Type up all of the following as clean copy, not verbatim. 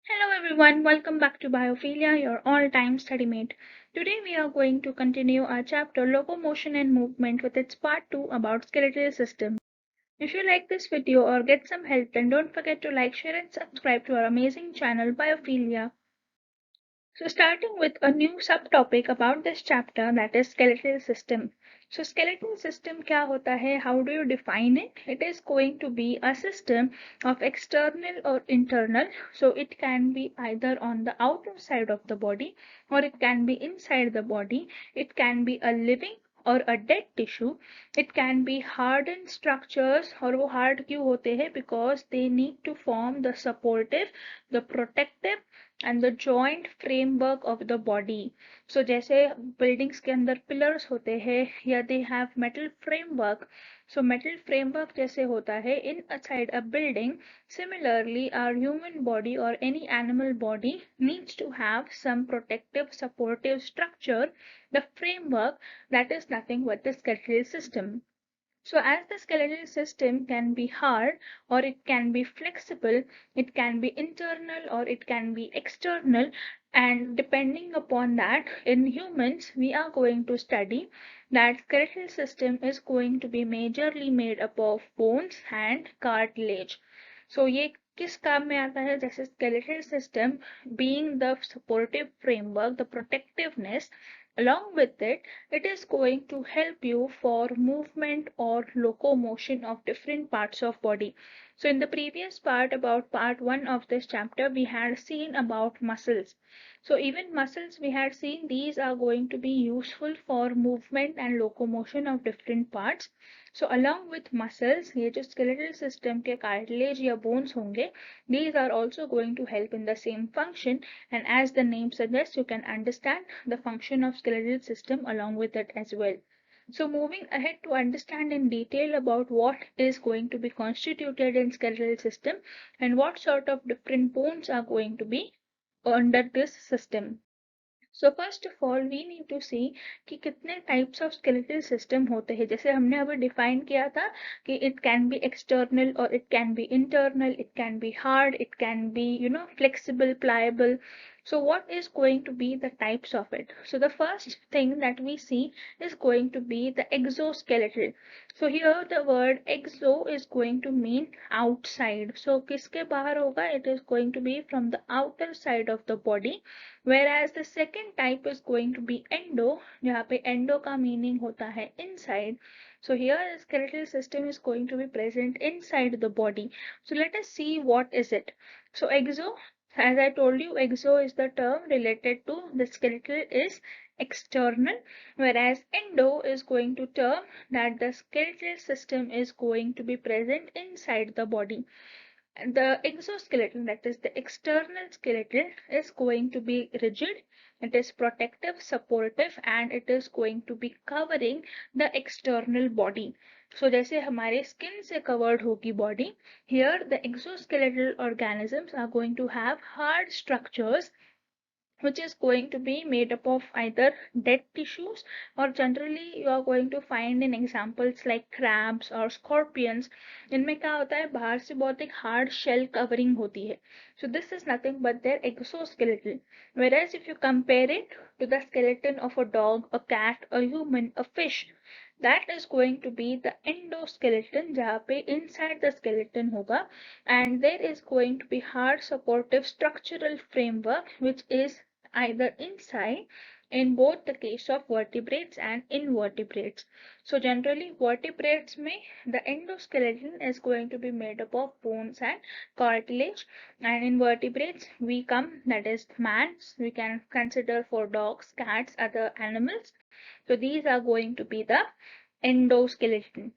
Hello everyone, welcome back to Biophilia, your all-time study mate. Today we are going to continue our chapter Locomotion and Movement with its part 2 about skeletal system. If you like this video or get some help, then don't forget to like, share and subscribe to our amazing channel Biophilia. So starting with a new subtopic about this chapter, that is skeletal system. So skeletal system क्या होता है? How do you define it? It is going to be a system of external or internal. So it can be either on the outer side of the body or it can be inside the body. It can be a living or a dead tissue. It can be hardened structures और वो hard क्यों होते हैं? Because they need to form the supportive, the protective and the joint framework of the body. So जैसे buildings के अंदर pillars होते हैं या they have metal framework. So metal framework जैसे होता है inside a building, similarly our human body or any animal body needs to have some protective supportive structure, the framework, that is nothing but the skeletal system. So as the skeletal system can be hard or it can be flexible, it can be internal or it can be external, and depending upon that, in humans we are going to study that skeletal system is going to be majorly made up of bones and cartilage. So ये किस काम में आता है? जैसे skeletal system being the supportive framework, the protectiveness, along with it, it is going to help you for movement or locomotion of different parts of body. So in the previous part, about part 1 of this chapter, we had seen about muscles. So even muscles we had seen, these are going to be useful for movement and locomotion of different parts. So along with muscles, ये जो skeletal system के cartilage या bones होंगे, these are also going to help in the same function, and as the name suggests, you can understand the function of skeletal system along with it as well. So moving ahead to understand in detail about what is going to be constituted in skeletal system and what sort of different bones are going to be under this system. So first of all we need to see कि कितने types of skeletal system होते हैं. जैसे हमने अभी define किया था कि it can be external or it can be internal, it can be hard, it can be flexible, pliable. So what is going to be the types of it? So the first thing that we see is going to be the exoskeletal. So here the word exo is going to mean outside. So किसके बाहर होगा? It is going to be from the outer side of the body, whereas the second type is going to be endo, जहाँ पे endo का meaning होता है inside. So here the skeletal system is going to be present inside the body. So let us see what is it. So exo, as I told you, exo is the term related to the skeletal is external, whereas endo is going to term that the skeletal system is going to be present inside the body. The exoskeleton, that is the external skeleton, is going to be rigid, it is protective, supportive, and it is going to be covering the external body. So जैसे हमारे skin से covered होगी body, here the exoskeletal organisms are going to have hard structures which is going to be made up of either dead tissues, or generally you are going to find in examples like crabs or scorpions. इनमें क्या होता है? बाहर से बहुत एक hard shell covering होती है. So this is nothing but their exoskeleton. Whereas if you compare it to the skeleton of a dog, a cat, a human, a fish, that is going to be the endoskeleton, जहाँ पे inside the skeleton होगा, and there is going to be hard supportive structural framework which is either inside in both the case of vertebrates and invertebrates. So generally vertebrates में the endoskeleton is going to be made up of bones and cartilage, and in vertebrates we come, that is man, we can consider for dogs, cats, other animals. So these are going to be the endoskeleton.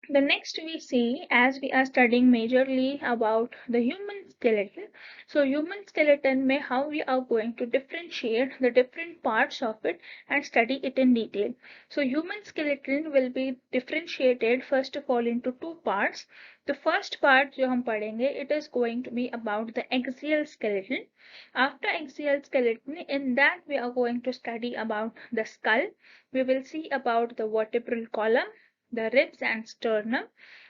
The next we see, as we are studying majorly about the human skeleton, so human skeleton may how we are going to differentiate the different parts of it and study it in detail. So human skeleton will be differentiated first of all into two parts. The first part जो हम पढ़ेंगे, it is going to be about the axial skeleton. After axial skeleton, in that we are going to study about the skull. We will see about the vertebral column, the ribs and sternum.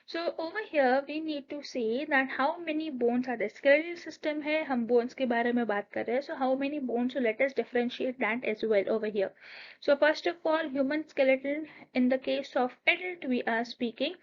So over here we need to say that how many bones are there. Skeletal system है, हम bones के बारे में बात कर रहे हैं. So how many bones? So let us differentiate that as well over here. So first of all, human skeleton. In the case of adult we are speaking.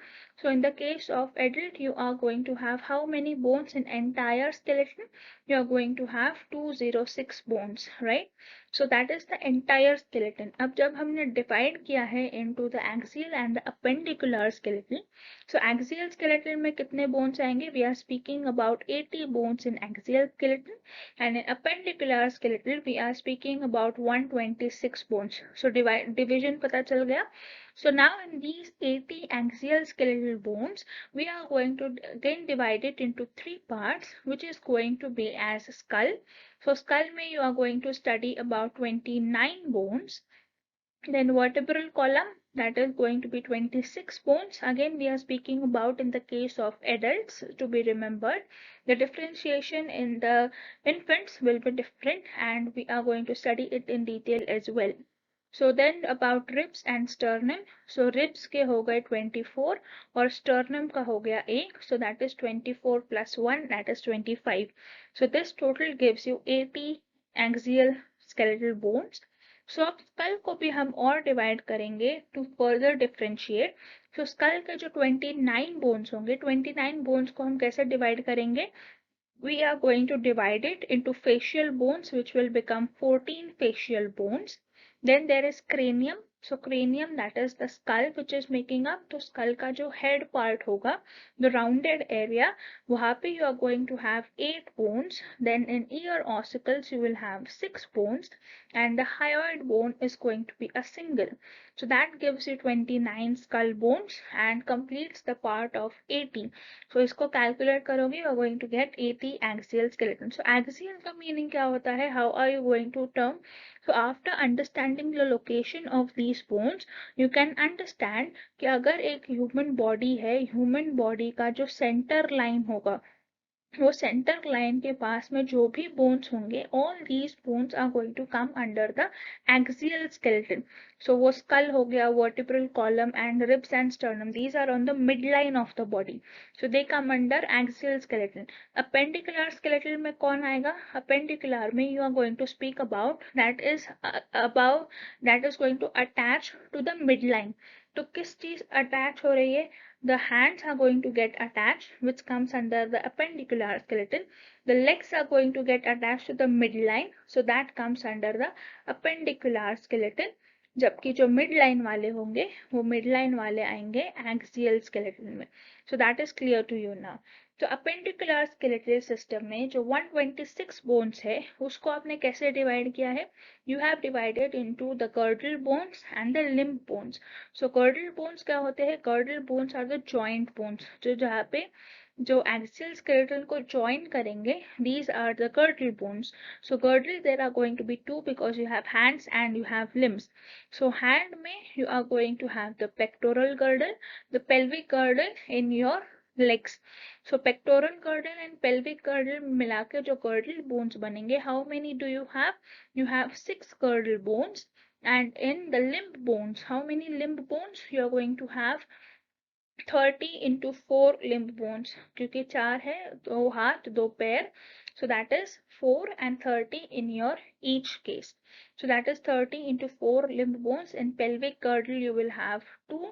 So in the case of adult you are going to have how many bones in entire skeleton? You are going to have 206 bones, right? So that is the entire skeleton. अब जब हमने divide किया है into the axial and the appendicular skeleton. So axial skeleton में कितने bones आएंगे? We are speaking about 80 bones in axial skeleton, and in appendicular skeleton we are speaking about 126 bones. So division पता चल गया. So now in these 80 axial skeletal bones, we are going to again divide it into three parts, which is going to be as skull. So skull में you are going to study about 29 bones. Then vertebral column, that is going to be 26 bones. Again we are speaking about in the case of adults, to be remembered. The differentiation in the infants will be different, and we are going to study it in detail as well. So then about ribs and sternum. So ribs के हो गए 24 और sternum का हो गया 1. So that is 24 plus 1, that is 25. So this total gives you 80 axial skeletal bones. So अब skull को भी हम और डिवाइड करेंगे to further differentiate. So skull के जो 29 बोन्स होंगे, 29 बोन्स को हम कैसे डिवाइड करेंगे? We are going to divide it into facial bones, which will become 14 facial bones. Then there is cranium. So cranium, that is the skull which is making up. तो skull का जो head part होगा, the rounded area, वहाँ पे you are going to have 8 bones. Then in ear ossicles you will have 6 bones, and the hyoid bone is going to be a single. So that gives you 29 skull bones and completes the part of 80. So इसको calculate करोगे, you are going to get 80 axial skeleton. So axial का meaning क्या होता है? How are you going to term? So after understanding the location of these bones, you can understand कि अगर एक human body है, human body का जो center line होगा, वो सेंटर लाइन के पास में जो भी बोन्स होंगे, all these bones are going to come under the axial skeleton. So वो skull हो गया, vertebral column and ribs and sternum, these are on the midline of the body. So they come under axial skeleton. Appendicular skeleton में कौन आएगा? Appendicular में you are going to speak about that is above, that is going to attach to the midline. तो किस चीज attach हो रही है? The hands are going to get attached, which comes under the appendicular skeleton. The legs are going to get attached to the midline, so that comes under the appendicular skeleton. जबकि जो midline वाले होंगे, वो midline वाले आएंगे axial skeleton में. So that is clear to you now. तो appendicular skeletal system में जो 126 bones है, उसको आपने कैसे डिवाइड किया है? You have divided into the girdle bones and the limb bones. So girdle bones क्या होते हैं? Girdle bones are the joint bones. जो जहाँ पे जो axial skeleton को join करेंगे, these are the girdle bones. So girdle there are going to be two because you have hands and you have limbs. So hand में you are going to have the pectoral girdle, the pelvic girdle in your legs. So pectoral girdle and pelvic girdle मिला के जो girdle bones बनेंगे, how many do you have? You have 6 girdle bones. And in the limb bones, how many limb bones? You are going to have 30 into 4 limb bones, क्योंकि 4 है, 2 हाथ 2 पैर. So that is 4 and 30 in your each case. So that is 30 into 4 limb bones. In pelvic girdle you will have 2,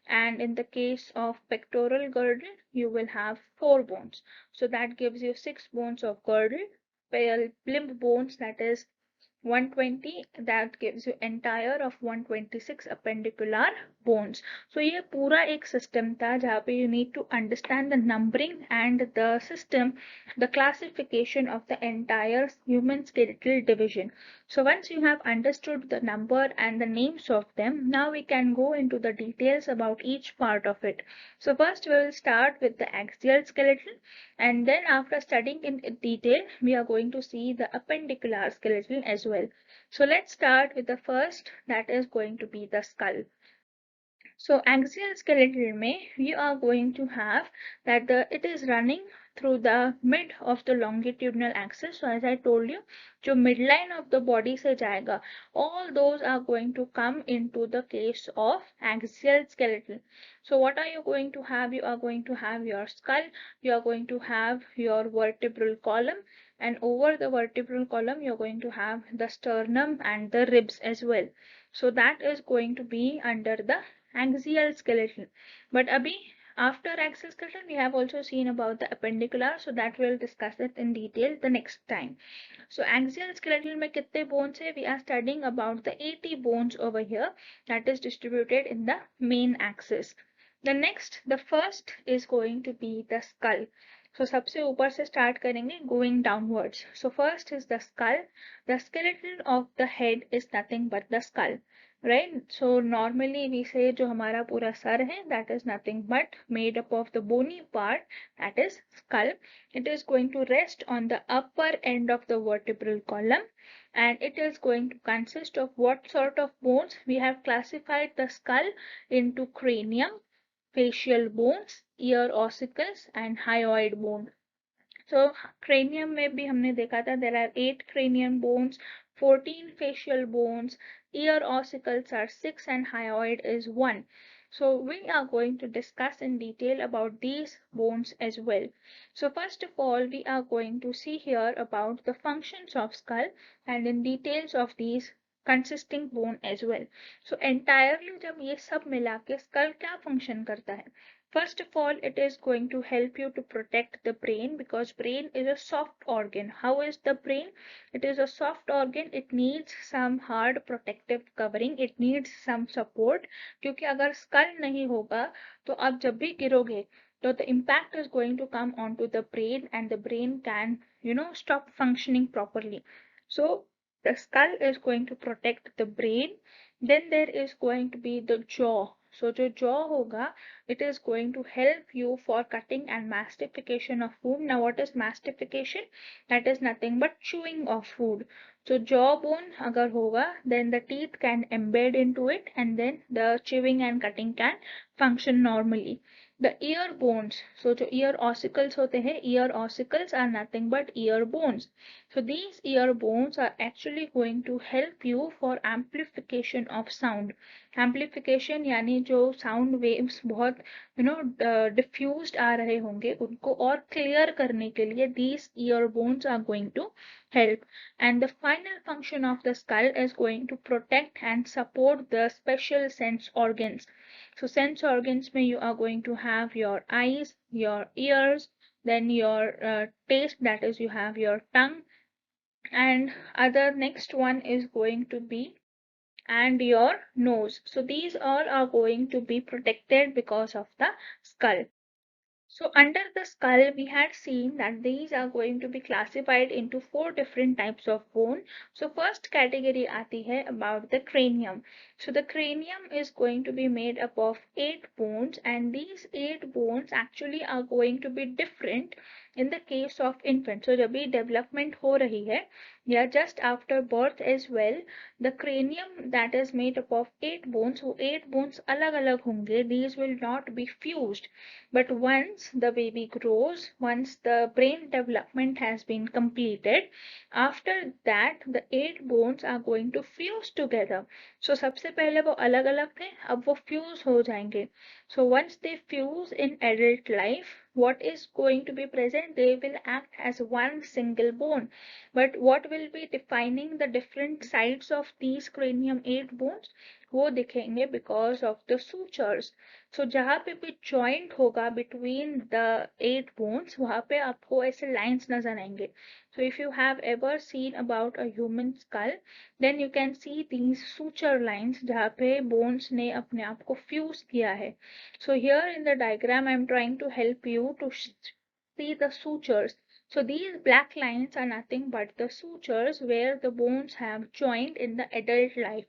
and in the case of pectoral girdle you will have 4 bones. So that gives you 6 bones of girdle. Limb bones, that is 120, that gives you entire of 126 appendicular bones. So ये पूरा एक system था जहाँ पे you need to understand the numbering and the system, the classification of the entire human skeletal division. So once you have understood the number and the names of them, now we can go into the details about each part of it. So first we will start with the axial skeleton, and then after studying in detail, we are going to see the appendicular skeleton as well. So let's start with the first, that is going to be the skull. So axial skeleton में we are going to have that it is running through the mid of the longitudinal axis. So as I told you, जो midline of the body से जाएगा, all those are going to come into the case of axial skeleton. So what are you going to have? You are going to have your skull, you are going to have your vertebral column, and over the vertebral column you're going to have the sternum and the ribs as well. So that is going to be under the axial skeleton. But abhi, after axial skeleton we have also seen about the appendicular, so that we'll discuss it in detail the next time. So axial skeleton में कितने bones है? We are studying about the 80 bones over here that is distributed in the main axis. The first is going to be the skull. So सबसे ऊपर से start करेंगे going downwards. So first is the skull. The skeleton of the head is nothing but the skull, right? So normally we say जो हमारा पूरा sir है, that is nothing but made up of the bony part, that is skull. It is going to rest on the upper end of the vertebral column, and it is going to consist of what sort of bones? We have classified the skull into cranium, facial bones, ear ossicles and hyoid bone. So cranium में भी हमने देखा था there are 8 cranium bones, 14 facial bones, ear ossicles are 6 and hyoid is 1. So we are going to discuss in detail about these bones as well. So first of all we are going to see here about the functions of skull and in details of these consisting bone as well. So entirely जब ये सब मिला के skull क्या function करता है? First of all, it is going to help you to protect the brain because brain is a soft organ. How is the brain? It is a soft organ. It needs some hard protective covering. It needs some support. क्योंकि अगर skull नहीं होगा तो आप जब भी गिरोगे तो the impact is going to come onto the brain and the brain can, stop functioning properly. So the skull is going to protect the brain. Then there is going to be the jaw. So जो jaw होगा, it is going to help you for cutting and mastification of food. Now what is mastification? That is nothing but chewing of food. So jawbone अगर होगा, then the teeth can embed into it and then the chewing and cutting can function normally. The ear bones, so जो ear ossicles होते हैं, ear ossicles are nothing but ear bones. So these ear bones are actually going to help you for amplification of sound. Amplification यानी जो sound waves बहुत diffused आ रहे होंगे उनको और clear करने के लिए these ear bones are going to help. And the final function of the skull is going to protect and support the special sense organs. So sense organs में you are going to have your eyes, your ears, then your taste, that is you have your tongue, and other next one is going to be and your nose. So these all are going to be protected because of the skull. So under the skull, we had seen that these are going to be classified into 4 different types of bone. So first category aati hai about the cranium. So the cranium is going to be made up of 8 bones, and these 8 bones actually are going to be different in the case of infant. So जब भी development हो रही है या just after birth as well, the cranium that is made up of 8 bones, so 8 bones अलग अलग होंगे, these will not be fused. But once the baby grows, once the brain development has been completed, after that the 8 bones are going to fuse together. So सबसे पहले वो अलग अलग थे, अब वो fuse हो जाएंगे. So once they fuse in adult life, what is going to be present? They will act as one single bone. But what will be defining the different sides of these cranium 8 bones? वो दिखेंगे because of the sutures. So जहाँ पे भी joint होगा between the 8 bones, वहाँ पे आपको ऐसे lines नजर आएंगे. So if you have ever seen about a human skull, then you can see these suture lines जहाँ पे bones ने अपने आप को fuse किया है. So here in the diagram, I am trying to help you to see the sutures. So these black lines are nothing but the sutures where the bones have joined in the adult life.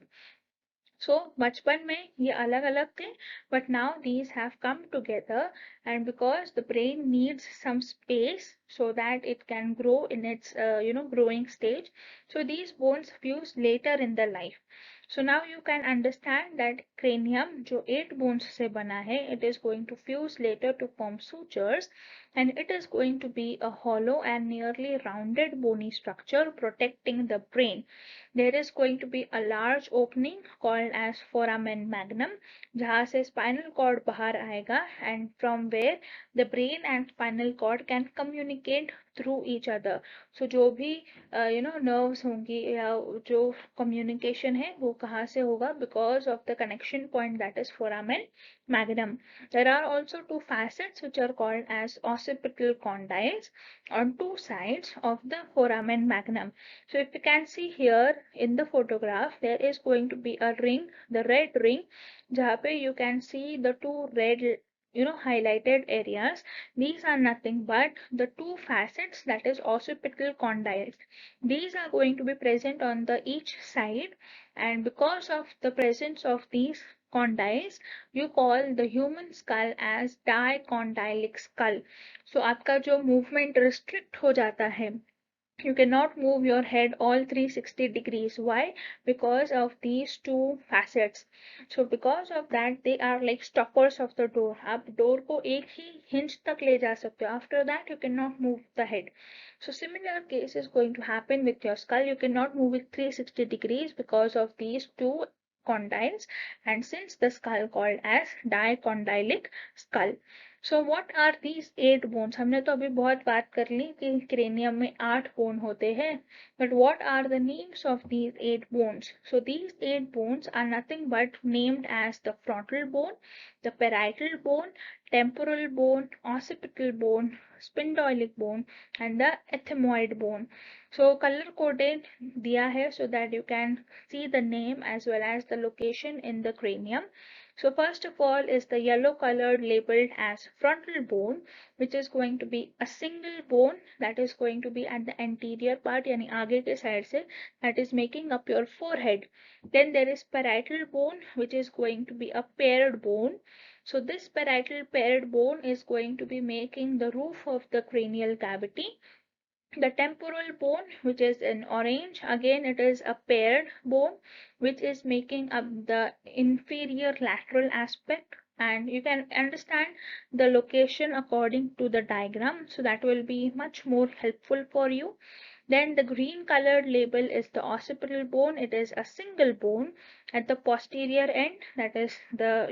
So बचपन में ये अलग अलग थे, but now these have come together, and because the brain needs some space so that it can grow in its growing stage, so these bones fuse later in the life. So now you can understand that cranium जो 8 bones से बना है, it is going to fuse later to form sutures, and it is going to be a hollow and nearly rounded bony structure protecting the brain. There is going to be a large opening called as foramen magnum, जहाँ से spinal cord बाहर आएगा, and from where the brain and spinal cord can communicate through each other. So जो भी nerves होंगी या जो communication है वो कहाँ से होगा, because of the connection point that is foramen magnum. There are also two facets which are called as occipital condyles on two sides of the foramen magnum. So if you can see here in the photograph, there is going to be a ring, the red ring, जहाँ पे you can see the two red highlighted areas. These are nothing but the two facets, that is occipital condyles. These are going to be present on the each side, and because of the presence of these condyles, you call the human skull as dicondylic skull. So आपका जो movement restrict हो जाता है, you cannot move your head all 360 degrees. Why? Because of these two facets. So because of that, they are like stoppers of the door. आप door को एक ही hinge तक ले जा सकते हो. After that, you cannot move the head. So similar case is going to happen with your skull. You cannot move it 360 degrees because of these two condyles, and since the skull called as dicondylic skull. So what are these 8 bones? हमने तो अभी बहुत बात कर ली कि cranium में 8 bone होते हैं, but what are the names of these 8 bones? So these 8 bones are nothing but named as the frontal bone, the parietal bone, temporal bone, occipital bone, spindoilic bone, and the ethmoid bone. So color coded दिया है so that you can see the name as well as the location in the cranium. So first of all is the yellow colored labeled as frontal bone, which is going to be a single bone that is going to be at the anterior part, यानी आगे के side से, that is making up your forehead. Then there is parietal bone, which is going to be a paired bone. So this parietal paired bone is going to be making the roof of the cranial cavity. The temporal bone, which is in orange, again it is a paired bone which is making up the inferior lateral aspect, and you can understand the location according to the diagram, so that will be much more helpful for you. Then the green colored label is the occipital bone. It is a single bone at the posterior end, that is the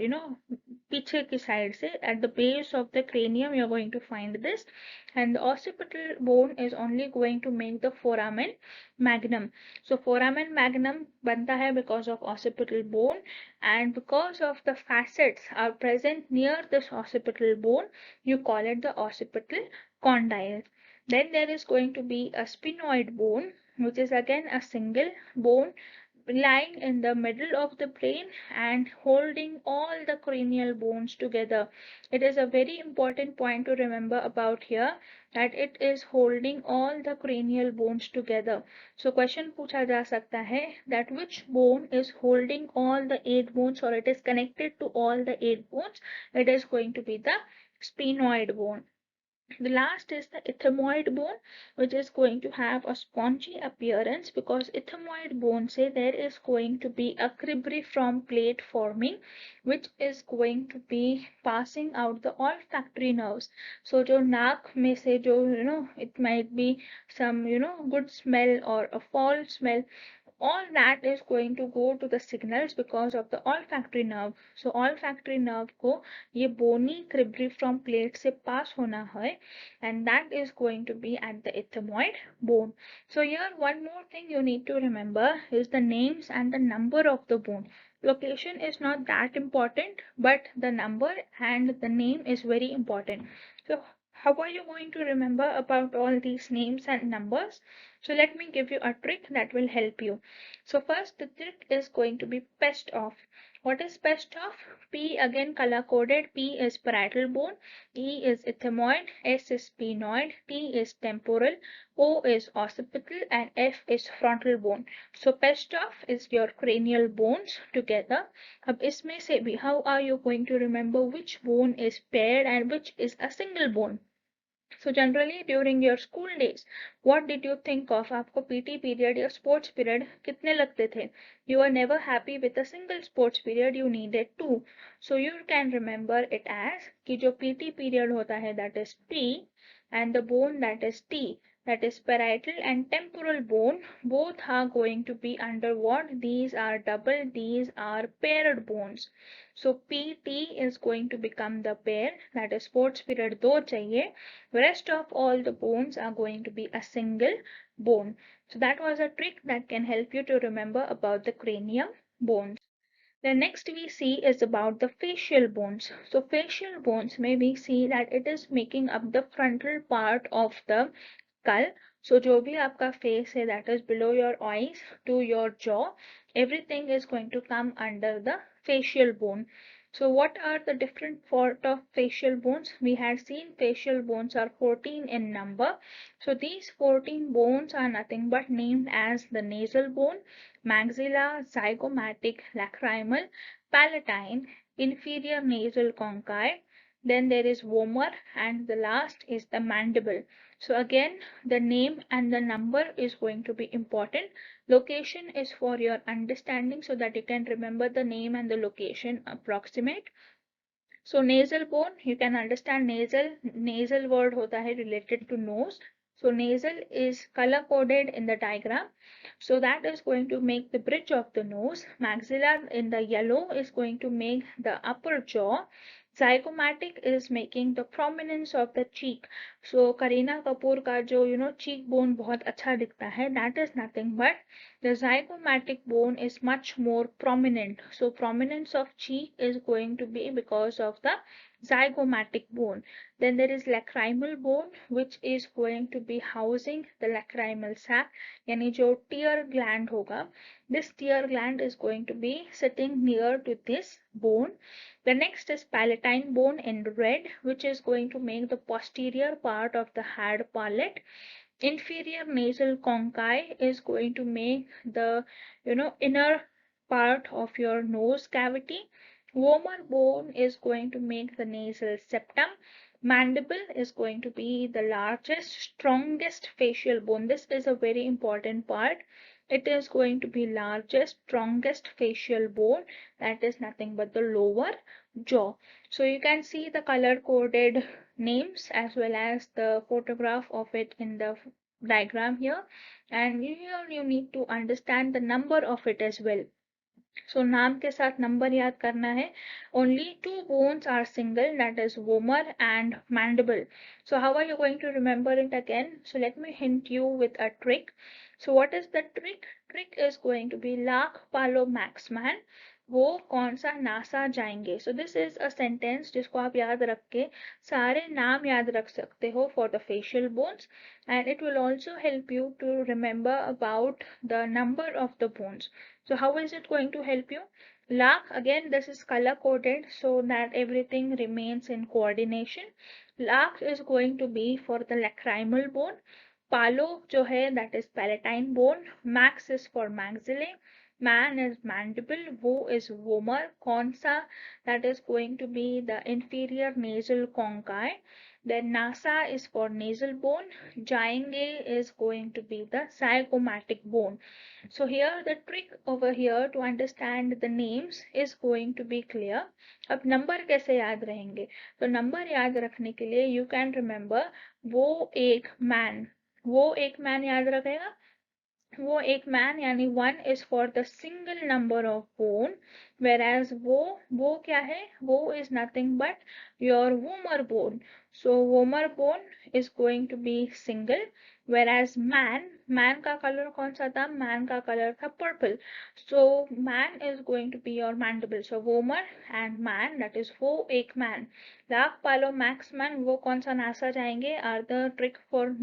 पीछे की side से, at the base of the cranium you are going to find this, and the occipital bone is only going to make the foramen magnum. So foramen magnum बनता है because of occipital bone, and because of the facets are present near this occipital bone, you call it the occipital condyle. Then there is going to be a sphenoid bone, which is again a single bone lying in the middle of the brain and holding all the cranial bones together. It is a very important point to remember about here, that it is holding all the cranial bones together. So question पूछा जा सकता है that which bone is holding all the 8 bones, or it is connected to all the 8 bones? It is going to be the sphenoid bone. The last is the ethmoid bone, which is going to have a spongy appearance, because ethmoid bone say there is going to be a cribriform plate forming, which is going to be passing out the olfactory nerves. So जो नाक में से जो it might be some good smell or a foul smell, all that is going to go to the signals because of the olfactory nerve. So olfactory nerve को ये bony cribriform plate से pass होना है, and that is going to be at the ethmoid bone. So here one more thing you need to remember is the names and the number of the bone. Location is not that important, but the number and the name is very important. So how are you going to remember about all these names and numbers? So let me give you a trick that will help you. So first the trick is going to be pest off. What is pest off? P again color coded. P is parietal bone, E is ethmoid, S is sphenoid, T is temporal, O is occipital, and F is frontal bone. So pest off is your cranial bones together. अब इसमें से भी how are you going to remember which bone is paired and which is a single bone? So generally during your school days, what did you think of? आपको PT period या sports period कितने लगते थे? You were never happy with a single sports period, you needed two. So you can remember it as कि जो PT period होता है that is P and the bone that is T, that is parietal and temporal bone, both are going to be under what? These are double, these are paired bones. So PT is going to become the pair, that is sports period दो चाहिए. Rest of all the bones are going to be a single bone. So that was a trick that can help you to remember about the cranium bones. The next we see is about the facial bones. So facial bones may we see that it is making up the frontal part of the skull. So जो भी आपका face है that is below your eyes to your jaw, everything is going to come under the facial bone. So what are the different sort of facial bones? We had seen facial bones are 14 in number. So these 14 bones are nothing but named as the nasal bone, maxilla, zygomatic, lacrimal, palatine, inferior nasal conchae. Then there is vomer, and the last is the mandible. So again, the name and the number is going to be important. Location is for your understanding so that you can remember the name and the location approximate. So nasal bone, you can understand nasal word hota hai related to nose. So nasal is color coded in the diagram. So that is going to make the bridge of the nose. Maxillar in the yellow is going to make the upper jaw. Zygomatic is making the prominence of the cheek. So Kareena Kapoor का जो cheekbone बहुत अच्छा दिखता है, that is nothing but the zygomatic bone is much more prominent. So prominence of cheek is going to be because of the zygomatic bone. Then there is lacrimal bone which is going to be housing the lacrimal sac, यानी जो tear gland होगा. This tear gland is going to be sitting near to this bone. The next is palatine bone in red, which is going to make the posterior part of the hard palate. Inferior nasal conchae is going to make the inner part of your nose cavity. Vomer bone is going to make the nasal septum. Mandible is going to be the largest, strongest facial bone. This is a very important part. It is going to be largest, strongest facial bone. That is nothing but the lower jaw. So you can see the color coded names as well as the photograph of it in the diagram here, and here you need to understand the number of it as well. So नाम के साथ number याद करना है. Only two bones are single, that is vomer and mandible. So how are you going to remember it again? So let me hint you with a trick. So what is the trick? Trick is going to be lakh पालो मैक्समैन वो कौन सा NASA जाएंगे. So this is a sentence जिसको आप याद रख के सारे नाम याद रख सकते हो for the facial bones, and it will also help you to remember about the number of the bones. So how is it going to help you? Lakh, again this is color coded so that everything remains in coordination. Lakh is going to be for the lacrimal bone. Palo जो है that is palatine bone. Max is for maxillae. Man is mandible. Wo is vomer. कौन सा, that is going to be the inferior nasal conchae. Then nasa is for nasal bone. Jayenge is going to be the zygomatic bone. So here the trick over here to understand the names is going to be clear. अब number कैसे याद रहेंगे? तो number याद रखने के लिए you can remember वो एक man. वो एक man याद रखेगा. वो एक man यानी 1 is for the single number of bone, whereas वो क्या है? वो is nothing but your vomer bone. So vomer bone is going to be single, whereas man का कलर कौन सा था? Man का कलर था purple. So man is going to be your mandible. So vomer and man, that is वो एक man. Lakh पालो max man वो कौन सा नासा जाएंगे are the trick for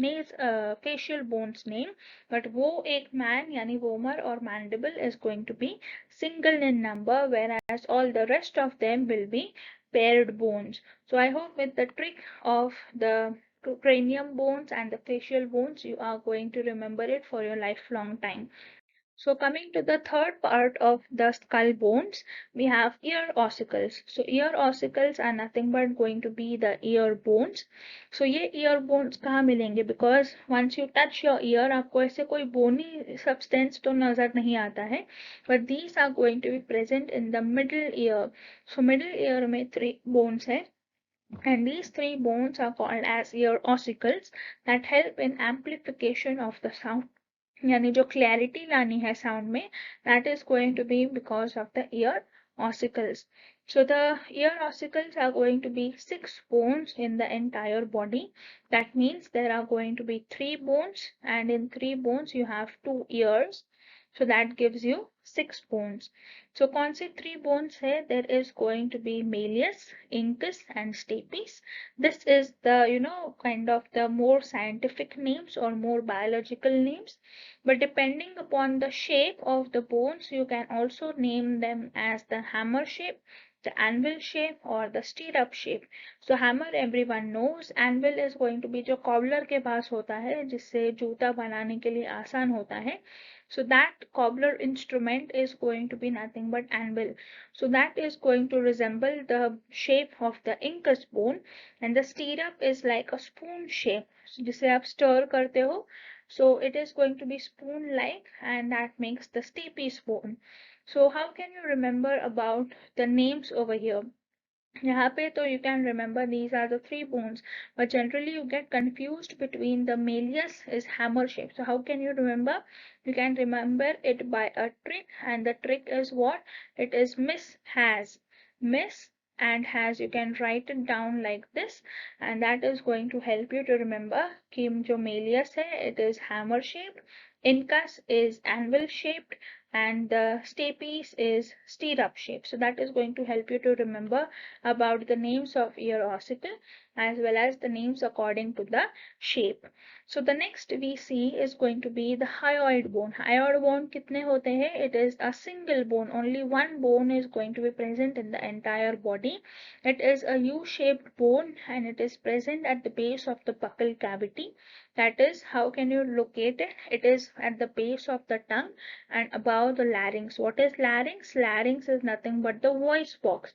facial bones name. But वो एक man यानी vomer और mandible is going to be single in number, whereas all the rest of them will be paired bones. So I hope with the trick of the cranium bones and the facial bones you are going to remember it for your lifelong time. So coming to the third part of the skull bones, we have ear ossicles. So ear ossicles are nothing but going to be the ear bones. So ये ear bones कहाँ मिलेंगे? Because once you touch your ear, आपको ऐसे कोई bony substance तो नजर नहीं आता है. But these are going to be present in the middle ear. So middle ear में 3 bones है. And these 3 bones are called as ear ossicles that help in amplification of the sound. यानी जो clarity लानी है sound में, that is going to be because of the ear ossicles. So the ear ossicles are going to be 6 bones in the entire body. That means there are going to be 3 bones, and in 3 bones you have 2 ears. So that gives you 6 bones. So कौन से 3 bones है? There is going to be malleus, incus and stapes. This is the kind of the more scientific names or more biological names. But depending upon the shape of the bones, you can also name them as the hammer shape, the anvil shape or the stirrup shape. So hammer everyone knows. Anvil is going to be जो cobbler के पास होता है जिससे जूता बनाने के लिए आसान होता है. So that cobbler instrument is going to be nothing but anvil. So that is going to resemble the shape of the incus bone, and the stirrup is like a spoon shape. So जिसे आप stir करते हो, so it is going to be spoon like, and that makes the stapes bone. So how can you remember about the names over here? यहाँ पे तो you can remember these are the 3 bones, but generally you get confused between the malleus is hammer shape. So how can you remember? You can remember it by a trick, and the trick is what? It is miss has. Miss and has, you can write it down like this, and that is going to help you to remember कि जो malleus है it is hammer shaped, incus is anvil shaped, and the stapes is stirrup shape. So that is going to help you to remember about the names of ear ossicle as well as the names according to the shape. So the next we see is going to be the hyoid bone. Hyoid bone कितने होते हैं? It is a single bone. Only one bone is going to be present in the entire body. It is a U-shaped bone and it is present at the base of the buccal cavity. That is, how can you locate it? It is at the base of the tongue and above the larynx. What is larynx? Larynx is nothing but the voice box.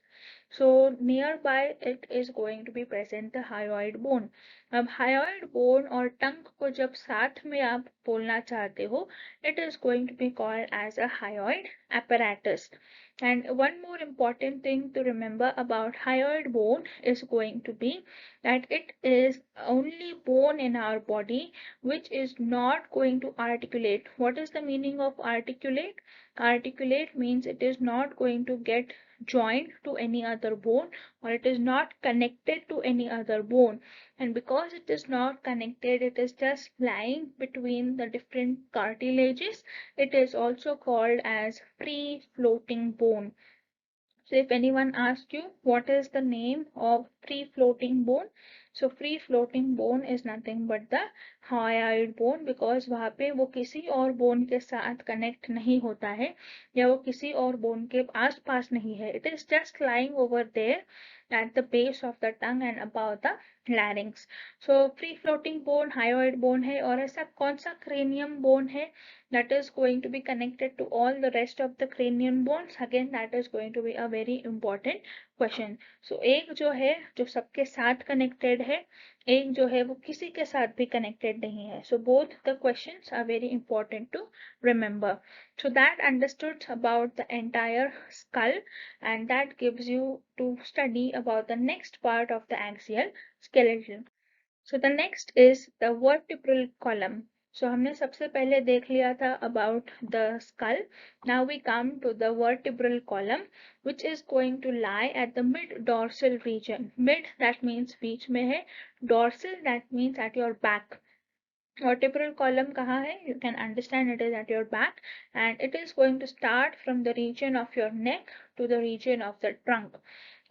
So nearby it is going to be present the hyoid bone. अब hyoid bone और tongue को जब साथ में आप बोलना चाहते हो, it is going to be called as a hyoid apparatus. And one more important thing to remember about hyoid bone is going to be that it is only bone in our body which is not going to articulate. What is the meaning of articulate? Articulate means it is not going to get joined to any other bone, or it is not connected to any other bone. And because it is not connected, it is just lying between the different cartilages. It is also called as free floating bone. So if anyone asks you what is the name of free floating bone, so free floating bone is nothing but the hyoid bone, because वहाँ पे वो किसी और bone के साथ connect नहीं होता है या वो किसी और bone के आस पास नहीं है. It is just lying over there at the base of the tongue and above the larynx. So free floating bone hyoid bone है. और ऐसा कौन सा cranium bone है that is going to be connected to all the rest of the cranial bones? Again, that is going to be a very important question. So एक जो है जो सबके साथ connected है, एक जो है वो किसी के साथ भी connected नहीं है. So both the questions are very important to remember. So that understood about the entire skull, and that gives you to study about the next part of the axial skeleton. So the next is the vertebral column. So हमने सबसे पहले देख लिया था about the skull. Now we come to the vertebral column, which is going to lie at the mid dorsal region. Mid, that means बीच में है. Dorsal, that means at your back. Vertebral column kaha hai? You can understand it is at your back, and it is going to start from the region of your neck to the region of the trunk.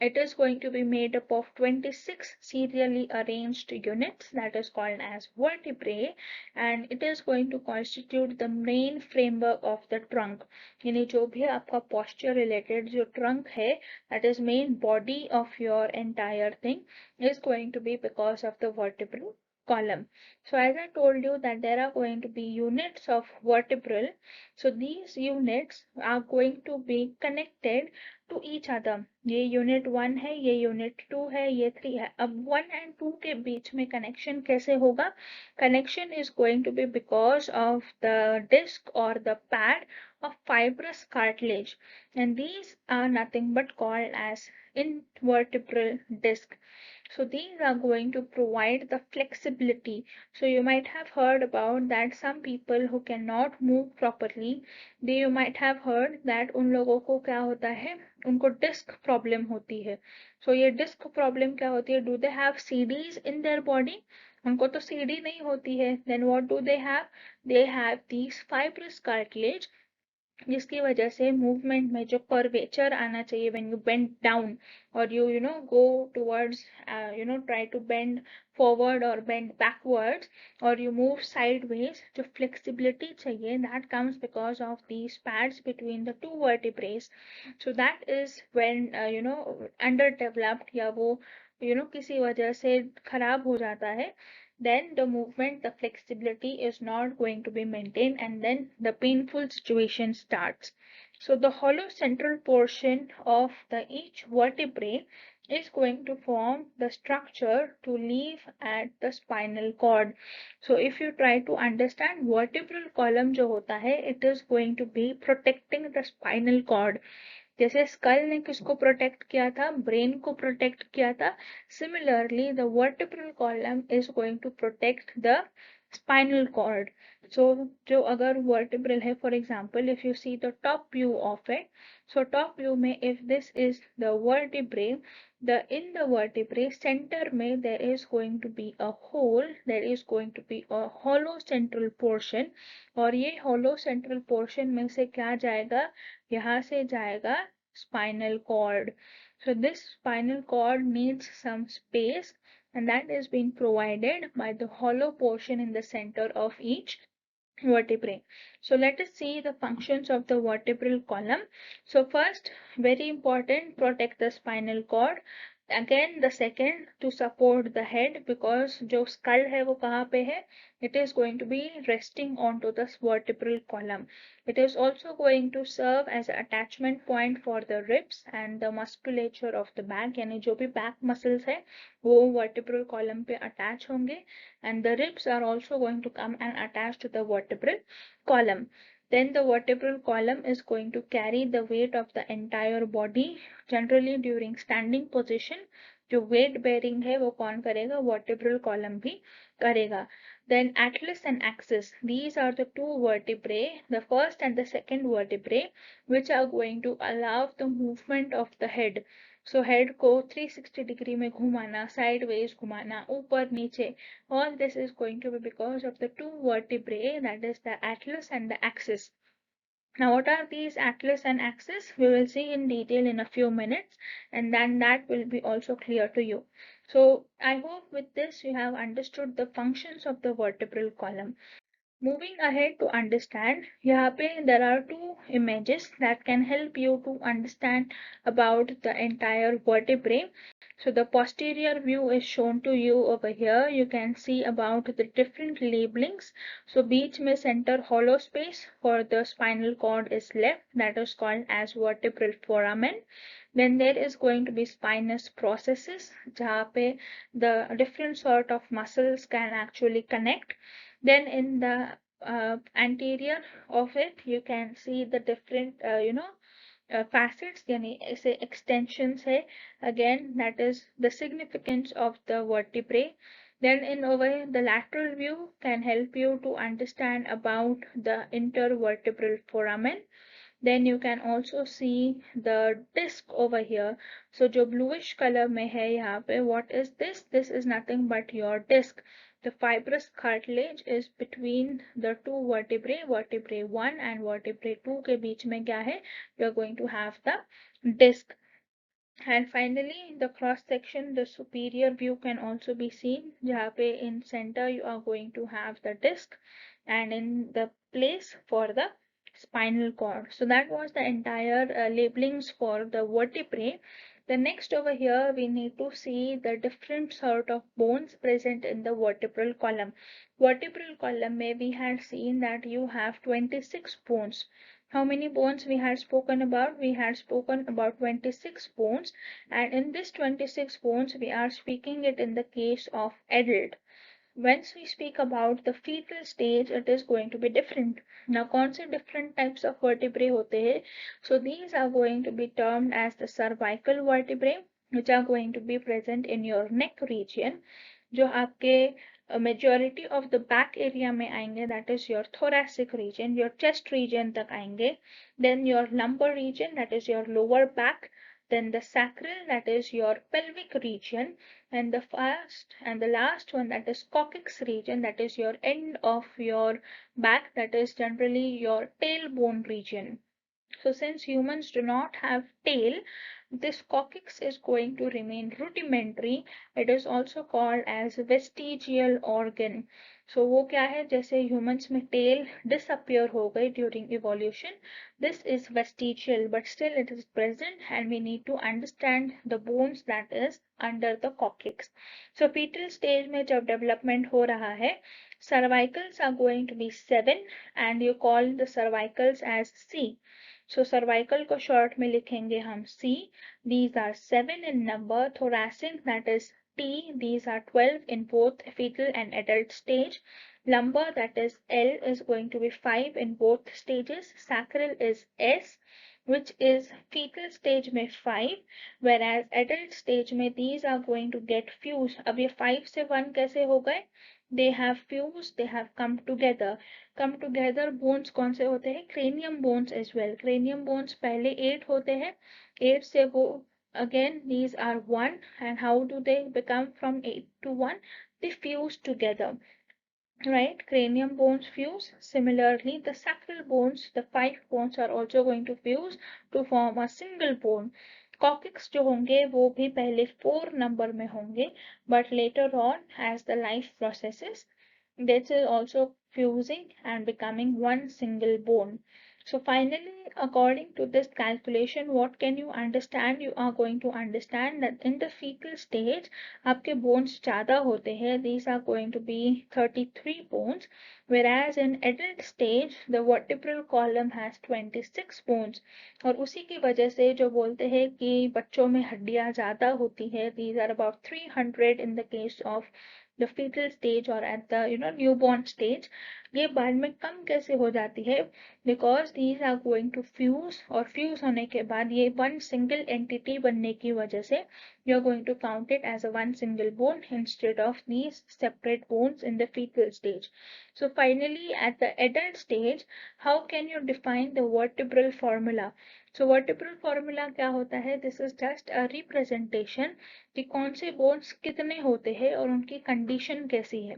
It is going to be made up of 26 serially arranged units, that is called as vertebrae, and it is going to constitute the main framework of the trunk. यानी जो भी आपका posture related जो trunk है, that is main body of your entire thing, is going to be because of the vertebral column. So as I told you that there are going to be units of vertebral, so these units are going to be connected to each other. ये unit 1 है, ये unit 2 है, ये 3 है. अब 1 and 2 के बीच में connection कैसे होगा? Connection is going to be because of the disc or the pad of fibrous cartilage, and these are nothing but called as intervertebral disc. So these are going to provide the flexibility. So you might have heard about that some people who cannot move properly, they you might have heard that उन लोगों को क्या होता है, उनको disc problem होती है. So ये डिस्क प्रॉब्लम क्या होती है? Do they have CDs in their body? उनको तो सीडी नहीं होती है. Then what do they have? They have these fibrous cartilage, जिसकी वजह से मूवमेंट में जो कर्वेचर आना चाहिए when you bend down or you go towards try to bend forward or bend backwards or you move sideways, जो flexibility चाहिए that comes because of these pads between the two vertebrae. So that is when underdeveloped या वो किसी वजह से खराब हो जाता है, then the movement, the flexibility is not going to be maintained, and then the painful situation starts. So the hollow central portion of the each vertebrae is going to form the structure to live at the spinal cord. So if you try to understand vertebral column जो होता है, it is going to be protecting the spinal cord. जैसे school ने किसको protect किया था? Brain को protect किया था. Similarly the vertebral column is going to protect the spinal cord. So जो अगर वर्टिब्रल है, for example if you see the top view of it, so top view में if this is the vertebrae, in the vertebrae center में there is going to be a hole, there is going to be a hollow central portion, और ये hollow central portion में से क्या जाएगा? यहाँ से जाएगा spinal cord. So this spinal cord needs some space, and that is being provided by the hollow portion in the center of each vertebrae. So let us see the functions of the vertebral column. So first, very important, protect the spinal cord. Again the second, to support the head, because जो skull है वो कहाँ पे है? It is going to be resting onto the vertebral column. It is also going to serve as an attachment point for the ribs and the musculature of the back, यानी जो भी back muscles है वो vertebral column पे attach होंगे, and the ribs are also going to come and attach to the vertebral column. Then the vertebral column is going to carry the weight of the entire body. Generally during standing position जो weight bearing है वो कौन करेगा? Vertebral column भी करेगा. Then atlas and axis, these are the two vertebrae, the first and the second vertebrae, which are going to allow the movement of the head. So head को 360 degree में घुमाना, sideways घुमाना, ऊपर नीचे, all this is going to be because of the two vertebrae, that is the atlas and the axis. Now what are these atlas and axis? We will see in detail in a few minutes, and then that will be also clear to you. So I hope with this you have understood the functions of the vertebral column. Moving ahead to understand, यहाँ पे there are two images that can help you to understand about the entire vertebrae. So the posterior view is shown to you over here. You can see about the different labelings. So बीच में center hollow space for the spinal cord is left, that is called as vertebral foramen. Then there is going to be spinous processes, जहाँ पे the different sort of muscles can actually connect. Then in the anterior of it, you can see the different facets, यानी ऐसे extensions है. Again, that is the significance of the vertebrae. Then in over the lateral view can help you to understand about the intervertebral foramen. Then you can also see the disc over here. So जो bluish color में है यहाँ पे, what is this? This is nothing but your disc. The fibrous cartilage is between the two vertebrae, vertebrae 1 and vertebrae 2 के बीच में क्या है? You are going to have the disc. And finally, the cross section, the superior view can also be seen, जहाँ पे in center you are going to have the disc, and in the place for the spinal cord. So that was the entire labelings for the vertebrae. The next over here, we need to see the different sort of bones present in the vertebral column. Vertebral column may we had seen that you have 26 bones. How many bones we had spoken about? We had spoken about 26 bones, and in this 26 bones we are speaking it in the case of adult. Once we speak about the fetal stage, it is going to be different. Now, कौन से different types of vertebrae होते हैं? So these are going to be termed as the cervical vertebrae, which are going to be present in your neck region, जो आपके majority of the back area में आएंगे, that is your thoracic region, your chest region तक आएंगे, then your lumbar region, that is your lower back, then the sacral, that is your pelvic region, and the first and the last one, that is coccyx region, that is your end of your back, that is generally your tailbone region. So since humans do not have tail, this coccyx is going to remain rudimentary. It is also called as vestigial organ. So वो क्या है, जैसे humans में tail disappear हो गई during evolution, this is vestigial, but still it is present, and we need to understand the bones that is under the coccyx. So fetal stage में जब development हो रहा है, cervicals are going to be 7, and you call the cervicals as C. So cervical को short में लिखेंगे हम C. These are 7 in number. Thoracic, that is T. These are 12 in both fetal and adult stage. Lumbar, that is L, is going to be 5 in both stages. Sacral is S, which is fetal stage में 5, whereas adult stage में these are going to get fused. अब ये 5 से 1 कैसे हो गए? They have fused, they have come together. Come together bones कौन से होते हैं? Cranium bones as well. Cranium bones पहले 8 होते हैं. 8 से वो again these are 1, and how do they become from 8 to 1? They fuse together. Right, cranium bones fuse. Similarly, the sacral bones, the 5 bones, are also going to fuse to form a single bone. Coccyx जो होंगे वो भी पहले 4 number में होंगे, but later on as the life processes, this is also fusing and becoming one single bone. So finally, according to this calculation, what can you understand? You are going to understand that in the fetal stage, आपके bones ज़्यादा होते हैं. These are going to be 33 bones, whereas in adult stage, the vertebral column has 26 bones. और उसी की वजह से जो बोलते हैं कि बच्चों में हड्डियाँ ज़्यादा होती है, these are about 300 in the case of the fetal stage or at the newborn stage. ये बाद में कम कैसे हो जाती है? Because these are going to fuse, और fuse होने के बाद ये one single entity बनने की वजह से you are going to count it as a one single bone instead of these separate bones in the fetal stage. So finally, at the adult stage, how can you define the vertebral formula? So vertebral formula क्या होता है? This is just a representation कि कौन से bones कितने होते हैं और उनकी condition कैसी है.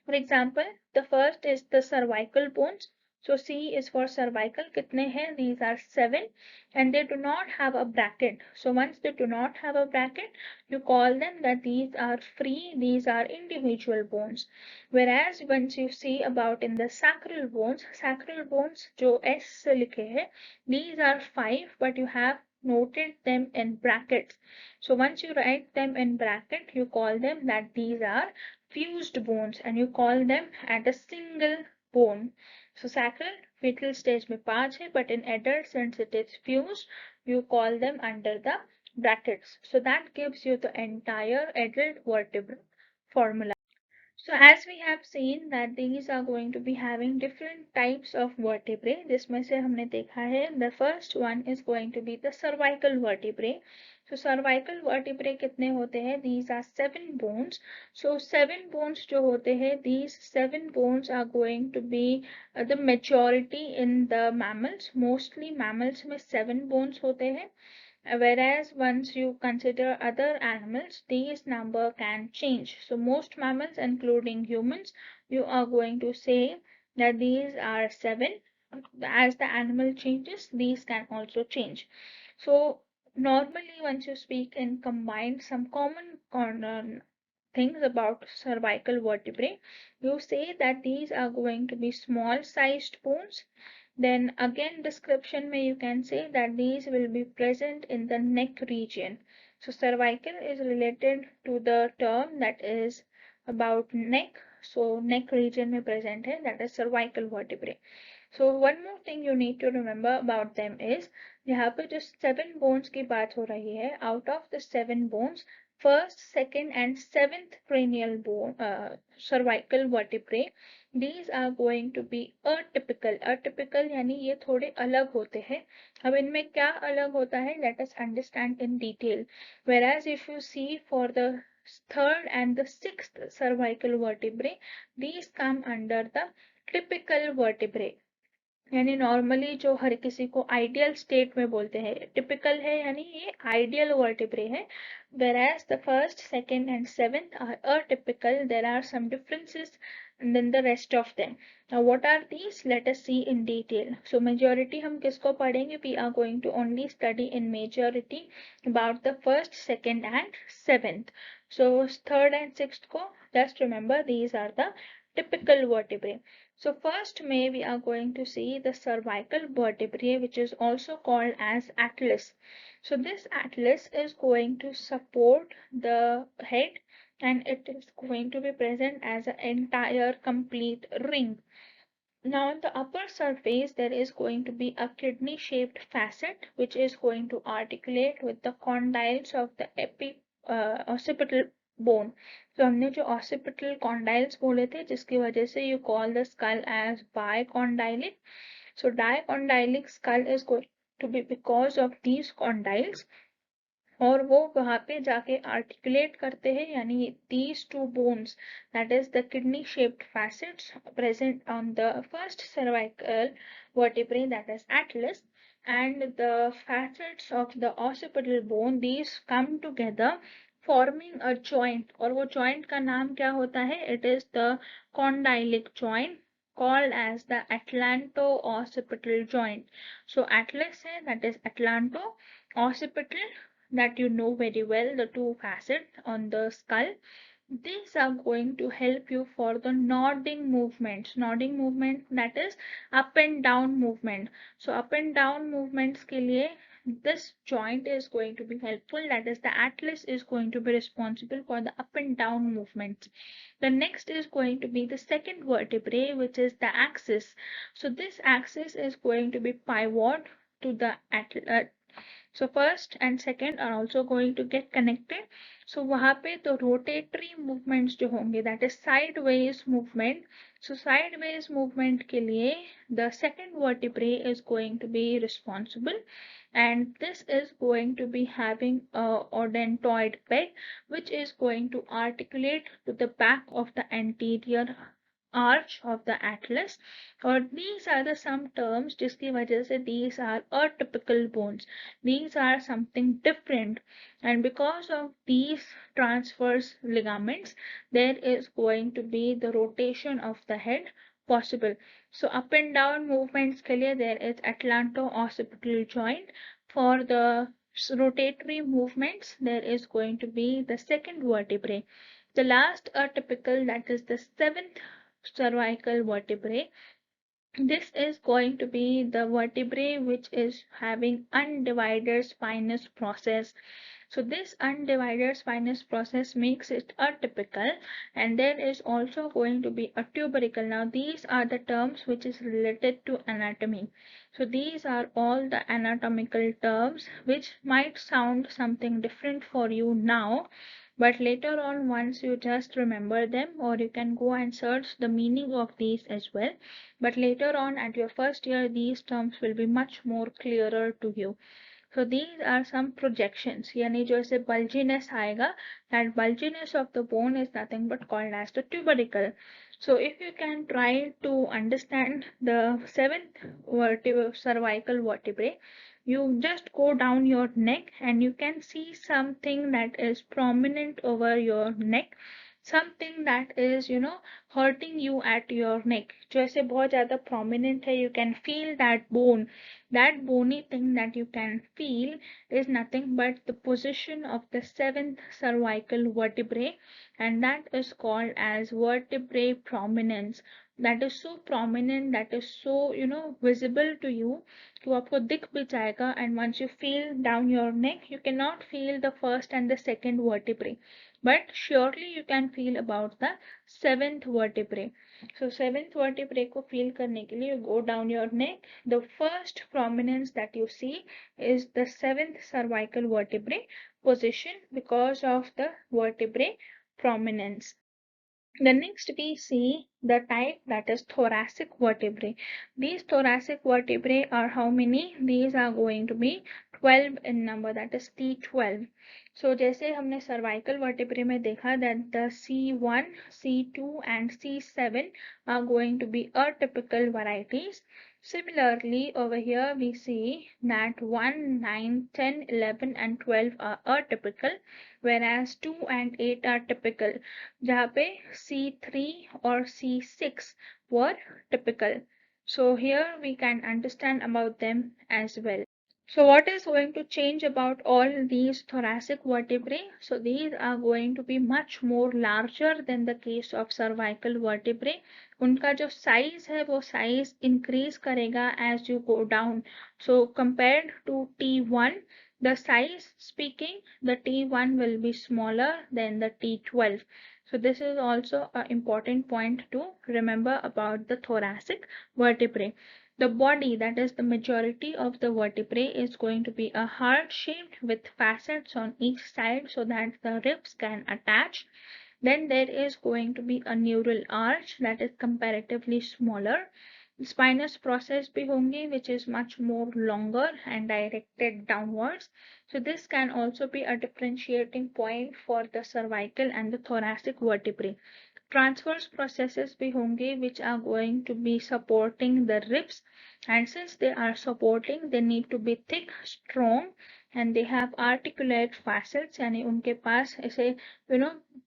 For example, the first is the cervical bones. So C is for cervical. कितने हैं? These are 7, and they do not have a bracket. So once they do not have a bracket, you call them that these are free, these are individual bones. Whereas once you see about in the sacral bones जो S से लिखे हैं, these are 5, but you have noted them in brackets. So once you write them in bracket, you call them that these are fused bones, and you call them at a single bone. So sacral fetal stage में 5 है, but in adult since it is fused, you call them under the brackets. So that gives you the entire adult vertebral formula. So as we have seen that these are going to be having different types of vertebrae, जिसमें से हमने देखा है the first one is going to be the cervical vertebrae. So cervical vertebrae कितने होते हैं? These are 7 bones. So 7 bones जो होते हैं, these 7 bones are going to be the majority in the mammals. Mostly mammals में 7 bones होते हैं. Whereas once you consider other animals, these number can change. So most mammals, including humans, you are going to say that these are 7. As the animal changes, these can also change. So normally once you speak in combined some common things about cervical vertebrae, you say that these are going to be small sized bones. Then again description में you can say that these will be present in the neck region. So cervical is related to the term that is about neck. So neck region में present है, that is cervical vertebrae. So one more thing you need to remember about them is यहाँ पे जो 7 bones की बात हो रही है, out of the 7 bones, first, second and seventh cranial bone, cervical vertebrae, these are going to be atypical. Atypical यानी ये थोड़े अलग होते हैं. अब इनमें क्या अलग होता है, let us understand in detail. Whereas if you see for the third and the sixth cervical vertebrae, these come under the typical vertebrae. यानी नॉर्मली जो हर किसी को आइडियल स्टेट में बोलते हैं, टिपिकल है यानी ये आइडियल वर्टिब्रे है. whereas the first, second and seventh are atypical. There are some differences than the rest of them. Now what are these? Let us see in detail. So majority हम किसको पढ़ेंगे? We are going to only study in majority about the first, second and seventh. So third and sixth को just remember these are the typical vertebrae. So first may we are going to see the cervical vertebrae, which is also called as atlas. So this atlas is going to support the head and it is going to be present as an entire complete ring. Now on the upper surface there is going to be a kidney shaped facet which is going to articulate with the condyles of the occipital bone. तो हमने जो occipital condyles बोले थे जिसकी वजह से you call the skull as bicondylic. So dicondylic skull is going to be because of these condyles. और वो वहां पे जाके आर्टिकुलेट करते हैं यानी these two bones, that is the kidney shaped facets present on the first cervical vertebrae, that is atlas, and the facets of the occipital bone, these come together forming a joint. और वो joint का नाम क्या होता है? It is the condylic joint called as the atlanto-occipital joint. So atlas है, that is atlanto, occipital, that you know very well, the two facets on the skull. These are going to help you for the nodding movements. Nodding movement, that is up and down movement. So up and down movements के लिए this joint is going to be helpful, that is the atlas is going to be responsible for the up and down movements. The next is going to be the second vertebrae, which is the axis. So this axis is going to be pivot to the so first and second are also going to get connected. So वहाँ पे तो rotatory movements जो होंगे, that is sideways movement. So sideways movement के लिए the second vertebrae is going to be responsible, and this is going to be having a odontoid peg which is going to articulate to the back of the anterior arch of the atlas. Or these are the some terms जिसकी वजह से these are atypical bones, these are something different, and because of these transverse ligaments there is going to be the rotation of the head possible. So up and down movements के लिए there is atlanto-occipital joint. For the rotatory movements there is going to be the second vertebrae. The last atypical, that is the seventh cervical vertebrae. This is going to be the vertebrae which is having undivided spinous process. So this undivided spinous process makes it atypical, and there is also going to be a tubercle. Now these are the terms which is related to anatomy. So these are all the anatomical terms which might sound something different for you now, but later on once you just remember them, or you can go and search the meaning of these as well. But later on at your first year these terms will be much more clearer to you. So these are some projections, यानी जो ऐसे bulginess आएगा, that bulginess of the bone is nothing but called as the tubercle. So if you can try to understand the seventh cervical vertebrae, you just go down your neck and you can see something that is prominent over your neck, something that is hurting you at your neck, जो ऐसे बहुत ज़्यादा prominent है. You can feel that bone, that bony thing that you can feel is nothing but the position of the seventh cervical vertebrae, and that is called as vertebrae prominence. that is so prominent, that is so visible to you, तो आपको दिख भी जाएगा. And once you feel down your neck, you cannot feel the first and the second vertebrae, but surely you can feel about the seventh vertebrae. So seventh vertebrae को feel करने के लिए you go down your neck. The first prominence that you see is the seventh cervical vertebrae position because of the vertebrae prominence. The next we see the type, that is thoracic vertebrae. These thoracic vertebrae are how many? These are going to be 12 in number, that is T12. So जैसे हमने cervical vertebrae में देखा that the C1, C2 and C7 are going to be atypical varieties. Similarly, over here we see that 1, 9, 10, 11 and 12 are atypical, whereas 2 and 8 are typical, जहाँ पे C3 or C6 were typical. So here we can understand about them as well. So what is going to change about all these thoracic vertebrae? So these are going to be much more larger than the case of cervical vertebrae. उनका जो size है वो size increase करेगा as you go down. So compared to T1, the size speaking, the T1 will be smaller than the T12. So this is also an important point to remember about the thoracic vertebrae. The body, that is the majority of the vertebrae, is going to be a heart shaped with facets on each side so that the ribs can attach. Then there is going to be a neural arch that is comparatively smaller. Spinous process भी होंगे, which is much more longer and directed downwards. So this can also be a differentiating point for the cervical and the thoracic vertebrae. Transverse processes भी होंगे which are going to be supporting the ribs, and since they are supporting, they need to be thick, strong, and they have articulate facets, यानी उनके पास ऐसे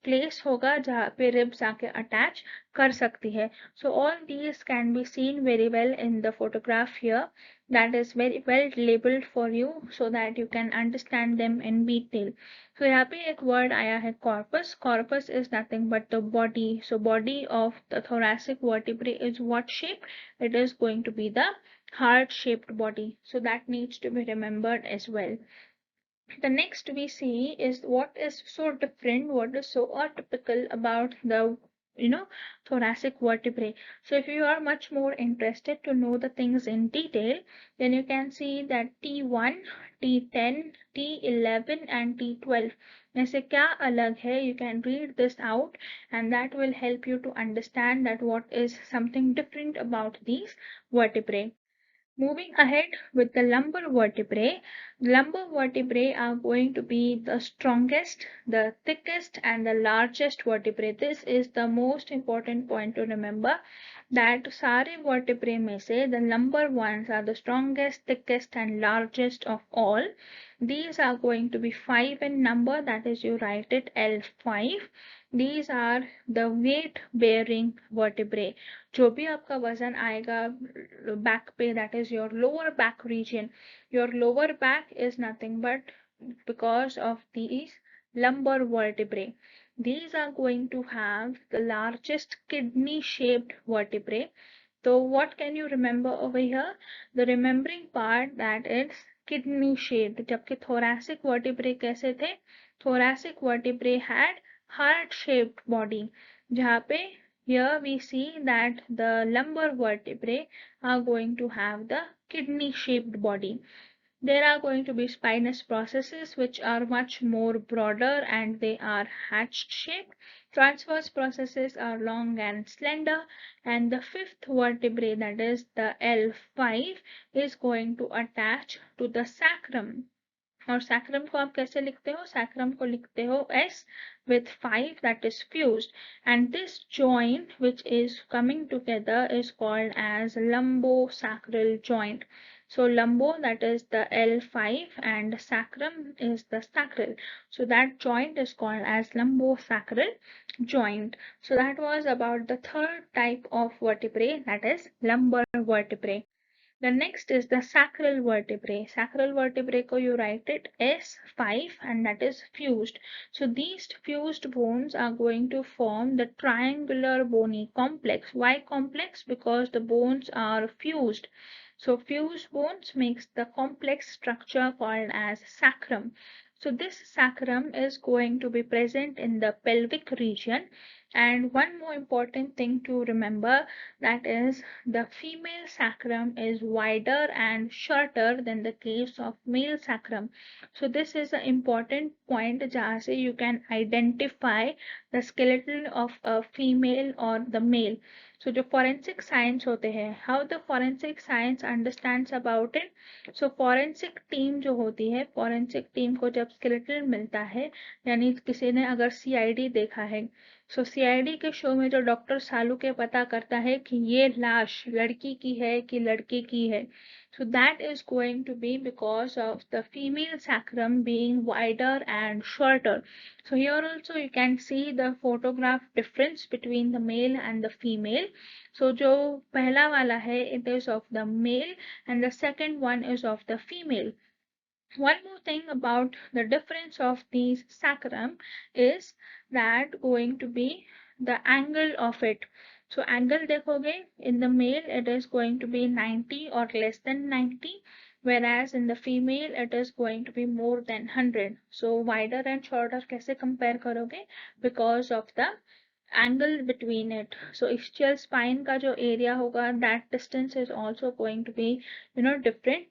place होगा जहाँ पे ribs आके attach कर सकती है. So all these can be seen very well in the photograph here, that is very well labeled for you so that you can understand them in detail. So यहाँ पे एक word आया है corpus. Corpus is nothing but the body. So body of the thoracic vertebrae is what shape? It is going to be the heart-shaped body. So that needs to be remembered as well. The next we see is what is so different, what is so atypical about the thoracic vertebrae. So if you are much more interested to know the things in detail, then you can see that T1, T10, T11 and T12 में से क्या अलग है. You can read this out and that will help you to understand that what is something different about these vertebrae. Moving ahead with the lumbar vertebrae are going to be the strongest, the thickest and the largest vertebrae. This is the most important point to remember, that सारे vertebrae में से the lumbar ones are the strongest, thickest and largest of all. These are going to be 5 in number, that is you write it L5. These are the weight bearing vertebrae. जो भी आपका वजन आएगा back पे, that is your lower back region. Your lower back is nothing but because of these lumbar vertebrae. These are going to have the largest kidney shaped vertebrae. So what can you remember over here? The remembering part, that is kidney shaped. जबकि thoracic vertebrae कैसे थे? Thoracic vertebrae had heart shaped body. जहाँ पे here we see that the lumbar vertebrae are going to have the kidney shaped body. There are going to be spinous processes which are much more broader and they are hatched shaped. Transverse processes are long and slender, and the fifth vertebrae, that is the L5, is going to attach to the sacrum. और sacrum को आप कैसे लिखते हो? Sacrum को लिखते हो S with 5, that is fused, and this joint which is coming together is called as lumbosacral joint. So lumbo, that is the L5, and sacrum is the sacral. So that joint is called as lumbosacral joint. So that was about the third type of vertebrae, that is lumbar vertebrae. The next is the sacral vertebrae. Sacral vertebrae ko you write it S5 and that is fused. So these fused bones are going to form the triangular bony complex. Why complex? Because the bones are fused. So fused bones makes the complex structure called as sacrum. So this sacrum is going to be present in the pelvic region. And one more important thing to remember, that is the female sacrum is wider and shorter than the case of male sacrum. So this is an important point जहाँ से you can identify the skeleton of a female or the male. So जो forensic science होते हैं, how the forensic science understands about it. So forensic team जो होती है, forensic team को जब skeleton मिलता है, यानी किसी ने अगर CID देखा है, सो सीआईडी के शो में जो डॉक्टर सालू के पता करता है कि ये लाश लड़की की है कि लड़के की है, so that is going to be because of the female sacrum being wider and shorter. So here also you can see the photograph difference between the male and the female. So जो पहला वाला है it is of the male and the second one is of the female. One more thing about the difference of these sacrum is that going to be the angle of it. So angle देखोगे, in the male it is going to be 90 or less than 90, whereas in the female it is going to be more than 100. So wider and shorter कैसे compare करोगे? Because of the angle between it. So ischial spine का जो area होगा, that distance is also going to be different,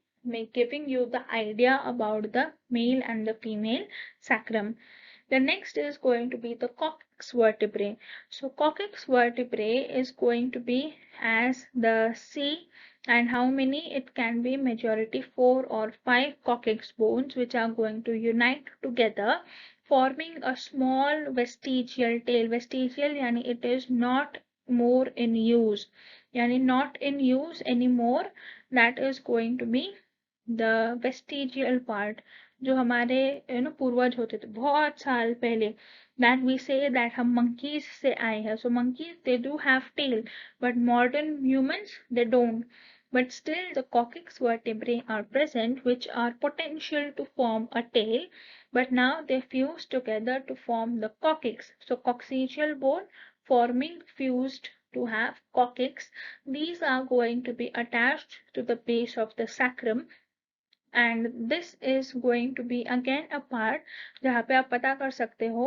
giving you the idea about the male and the female sacrum. The next is going to be the coccyx vertebrae. So coccyx vertebrae is going to be as the C, and how many? It can be majority 4 or 5 coccyx bones which are going to unite together, forming a small vestigial tail. Vestigial yani it is not more in use, yani not in use anymore. That is going to be the vestigial part, जो हमारे पूर्वज होते थे बहुत साल पहले, that we say that हम monkeys से आए हैं. So monkeys they do have tail, but modern humans they don't. But still the coccyx vertebrae are present which are potential to form a tail, but now they fuse together to form the coccyx. So coccygeal bone forming fused to have coccyx. These are going to be attached to the base of the sacrum, and this is going to be again a part जहाँ पे आप पता कर सकते हो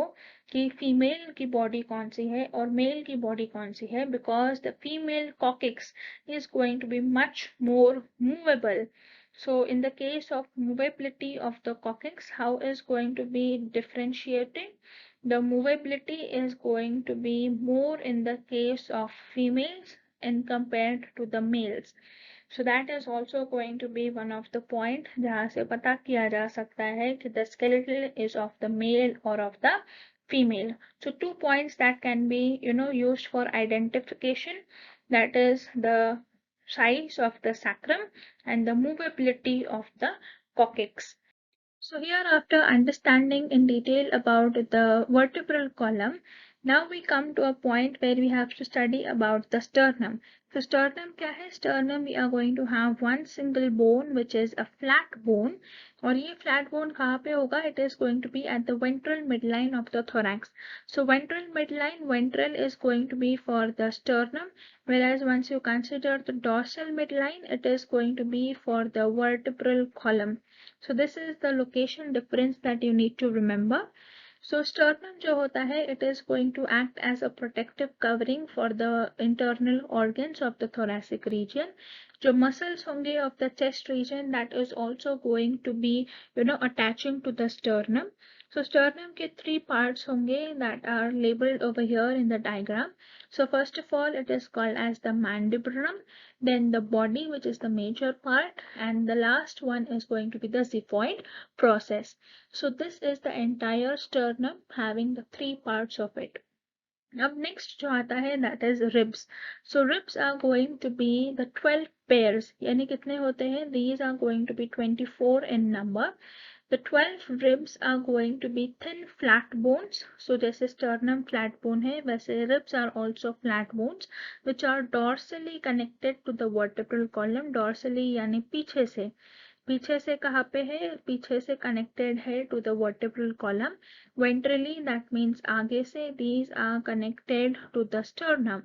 कि female की body कौन सी है और मेल की बॉडी कौन सी है, because the female coccyx is going to be much more movable. So in the case of movability of the coccyx, how is going to be differentiated? The movability is going to be more in the case of females in compared to the males. So that is also going to be one of the point जहाँ से पता किया जा सकता है कि the skeletal is of the male or of the female. So 2 points that can be used for identification, that is the size of the sacrum and the movability of the coccyx. So here, after understanding in detail about the vertebral column, now we come to a point where we have to study about the sternum. So sternum क्या है? Sternum we are going to have one single bone which is a flat bone, और ये flat bone कहाँ पे होगा? It is going to be at the ventral midline of the thorax. So ventral midline, ventral is going to be for the sternum, whereas once you consider the dorsal midline, it is going to be for the vertebral column. So this is the location difference that you need to remember. So sternum जो होता है, it is going to act as a protective covering for the internal organs of the thoracic region. जो muscles होंगे of the chest region, that is also going to be attaching to the sternum. So sternum के 3 parts होंगे that are labeled over here in the diagram. So first of all, it is called as the mandibulum, then the body, which is the major part, and the last one is going to be the xiphoid process. So this is the entire sternum having the 3 parts of it. Now next जो आता है, that is ribs. So ribs are going to be the 12 pairs. यानी कितने होते हैं? These are going to be 24 in number. The 12 ribs are going to be thin flat bones. So जैसे sternum flat bone है, वैसे ribs are also flat bones which are dorsally connected to the vertebral column. Dorsally यानी पीछे से कहाँ पे है, पीछे से connected है to the vertebral column. Ventrally that means आगे से, these are connected to the sternum.